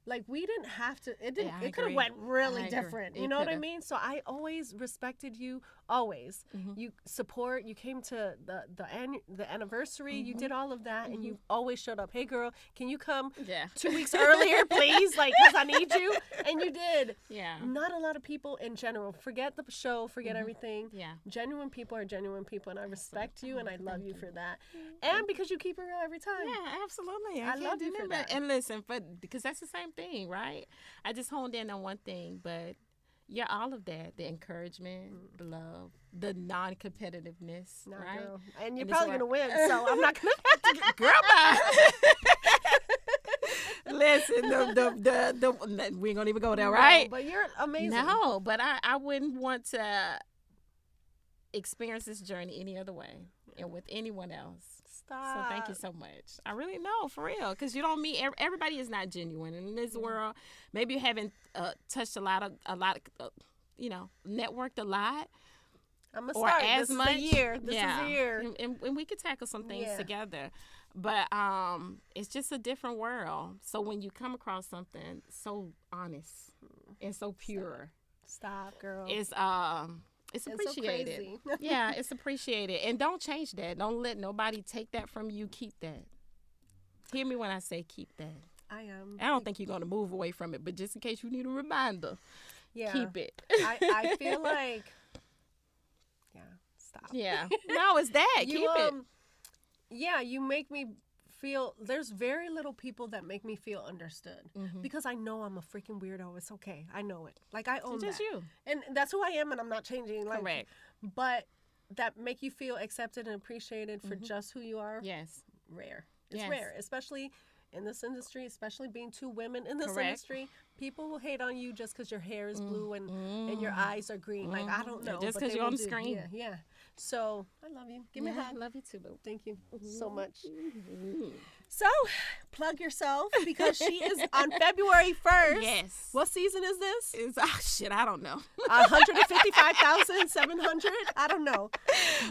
Like we didn't have to. It didn't. It could have went really different. You know what I mean? So I always respected you. Always. You support. You came to the anniversary. You did all of that, and you always showed up. Hey, girl, can you come 2 weeks earlier, please? Like, because I need you. And you did. Yeah. Not a lot of people in general. Forget the show. Forget everything. Yeah. Genuine people are genuine people, and I respect you, and I love you for that. And because you keep it real every time. Yeah, absolutely. I love you for that. And listen, because that's the same thing, right? I just honed in on one thing, but all of that, the encouragement, the love, the non-competitiveness, right? Girl. And you're probably going to win, so I'm not going to girl, bye. Listen, we ain't going to even go there, right? No, but you're amazing. No, but I wouldn't want to experience this journey any other way and with anyone else. Stop. So thank you so much. I really know, for real, because you don't meet everybody is not genuine in this world. Maybe you haven't touched a lot of networked a lot. I'm gonna start. This is the year. This is the year, and we could tackle some things together. But it's just a different world. So when you come across something so honest and so pure, stop, girl. It's appreciated. So yeah, it's appreciated. And don't change that. Don't let nobody take that from you. Keep that. Hear me when I say keep that. I am. I don't think you're going to move away from it, but just in case you need a reminder, keep it. I feel like, stop. Yeah. No, it's that. Keep it. Yeah, you make me feel, there's very little people that make me feel understood because I know I'm a freaking weirdo. It's okay. I know it. Like, I own that. It's just you. And that's who I am, and I'm not changing. Like, correct. But that make you feel accepted and appreciated for just who you are. Yes. Rare. It's rare, especially in this industry, especially being two women in this industry. People will hate on you just because your hair is blue and your eyes are green. Like, I don't know. Just because you're on the screen. Yeah. So, I love you. Give me a hug. I love you too, boo. Thank you so much. So, plug yourself because she is on February 1st. Yes. What season is this? Shit, I don't know. 155,700? I don't know.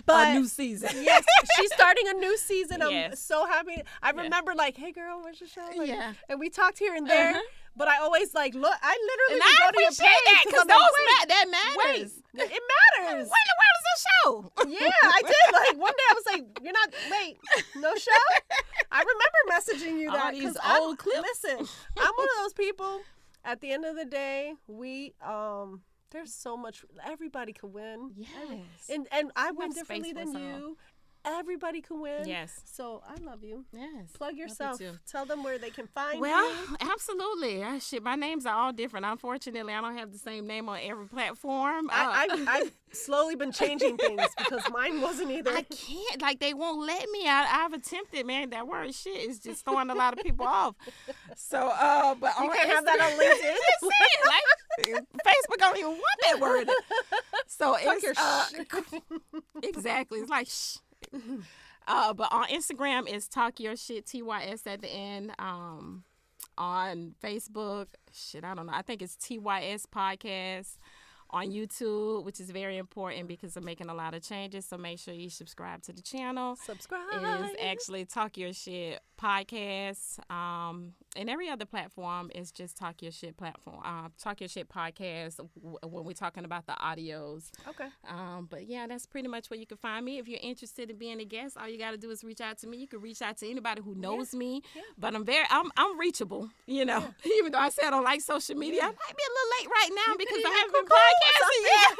But a new season. Yes, she's starting a new season. I'm Yes. so happy. I remember like, hey girl, where's your show? Like, Yeah. And we talked here and there. But I always like, look, I literally And would I go to your appreciate page that because I'm like, that wait, matters. it matters. When the world is a show? Yeah, I did. Like one day I was like, you're not, wait, no show? I remember messaging you All that. these 'cause old clips. Listen, I'm one of those people, at the end of the day, there's so much, everybody could win. Yes. And I win have differently space for than us all. you. Everybody can win. Yes. So I love you. Yes. Plug Love you yourself. too. Tell them where they can find Well, you. absolutely. Shit, my names are all different. Unfortunately, I don't have the same name on every platform. I've slowly been changing things because mine wasn't either. I can't. Like, they won't let me. I've attempted, man. That word shit is just throwing a lot of people off. So, but You can't have that on LinkedIn. Like, Facebook don't even want that word. So Talk your it's exactly. It's like shh. But on Instagram, it's Talk Your Shit, TYS at the end. On Facebook, shit, I don't know. I think it's TYS Podcast. On YouTube, which is very important because I'm making a lot of changes. So make sure you subscribe to the channel. Subscribe. It's actually Talk Your Shit Podcast. And every other platform is just Talk Your Shit platform. Talk Your Shit Podcast when we're talking about the audios. Okay. But yeah, that's pretty much where you can find me. If you're interested in being a guest, all you got to do is reach out to me. You can reach out to anybody who knows me. Yeah. But I'm reachable, you know. Yeah. Even though I say I don't like social media, I might be a little late right now because I haven't been podcasting yet.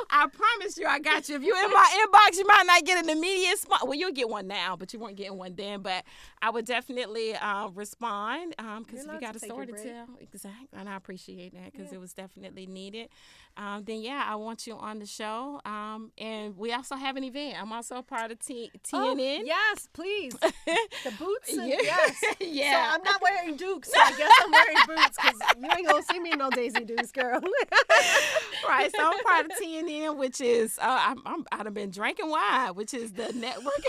I promise you I got you. If you're in my inbox, you might not get an immediate spot. Well, you'll get one now, but you weren't getting one then. But I would definitely respond because we got a story to tell. Exactly. And I appreciate that because it was definitely needed. Then, yeah, I want you on the show. And we also have an event. I'm also a part of TNN. Oh, yes, please. The boots. Yes. Yeah. So I'm not wearing Dukes, so I guess I'm wearing boots because you ain't going to see me in no Daisy Dukes, girl. Right. So I'm part of TNN, which is, I've been drinking wine, which is the network.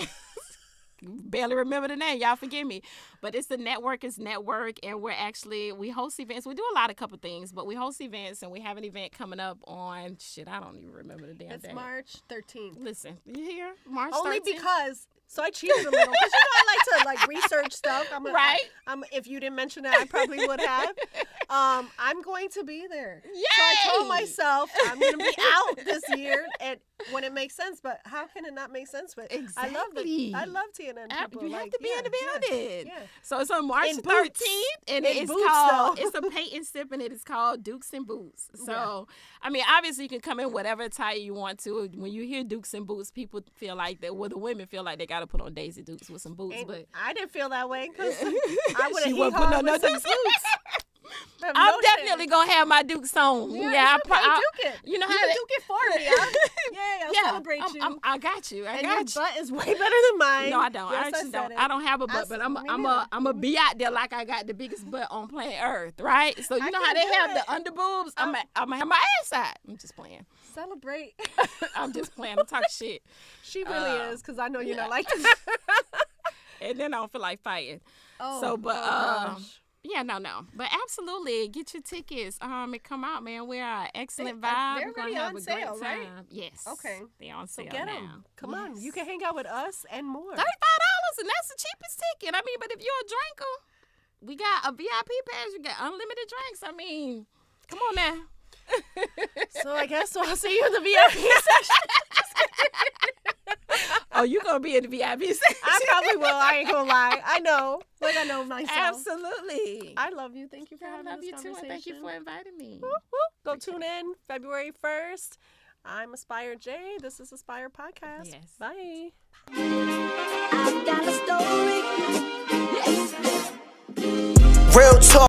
Barely remember the name. Y'all forgive me. But it's the network. It's network. And we host events. We do a couple things, but we host events and we have an event coming up on, I don't even remember the damn It's day. March 13th. Listen, you hear? March 13th? Only because, so I cheated a little. Because I like to research stuff. Right. If you didn't mention that, I probably would have. I'm going to be there. Yay! So I told myself I'm going to be out this year and when it makes sense, but how can it not make sense? But Exactly. I love TNN people. You have to be in the building. Yeah. So it's on March In 13th, boots. and In it's boots, called, though. it's a paint and sip, and it is called Dukes and Boots. So, I mean, obviously you can come in whatever attire you want to. When you hear Dukes and Boots, people feel like the women feel like they got to put on Daisy Dukes with some boots. And but I didn't feel that way because I would She have wasn't putting on no with some Dukes. boots. I'm definitely going to have my Dukes on. Yeah, it's okay. Duke it. You know You how can to Duke it for me. I'll celebrate you. I got you. And your butt is way better than mine. No, I don't. Yes, I actually said don't. it. I don't have a butt, but I'm a be out there like I got the biggest butt on planet Earth, right? So you know how they have the under boobs? I'm gonna have my ass out. I'm just playing. Celebrate. I'm just playing. I'm talking shit. She really is, because I know you're not like that. And then I don't feel like fighting. Oh, So, but gosh. yeah, no. But absolutely, get your tickets. And come out, man. We're an excellent They're vibe. We're already gonna have on a sale, great right? time. Yes. Okay. They're on So sale get now. them. Come on. Yes. You can hang out with us and more. $35, and that's the cheapest ticket. I mean, but if you're a drinker, we got a VIP pass. You got unlimited drinks. I mean, come on now. So I guess I'll see you in the VIP section. Oh, you gonna be in the VIP section? I probably will. I ain't gonna lie. I know. Like I know myself. Absolutely. I love you. Thank you for I having love this you too, and conversation. thank you for inviting me. Woo, woo. Go tune in February 1st. I'm Aspire J. This is Aspire Podcast. Yes. Bye. I've got a story. Real talk.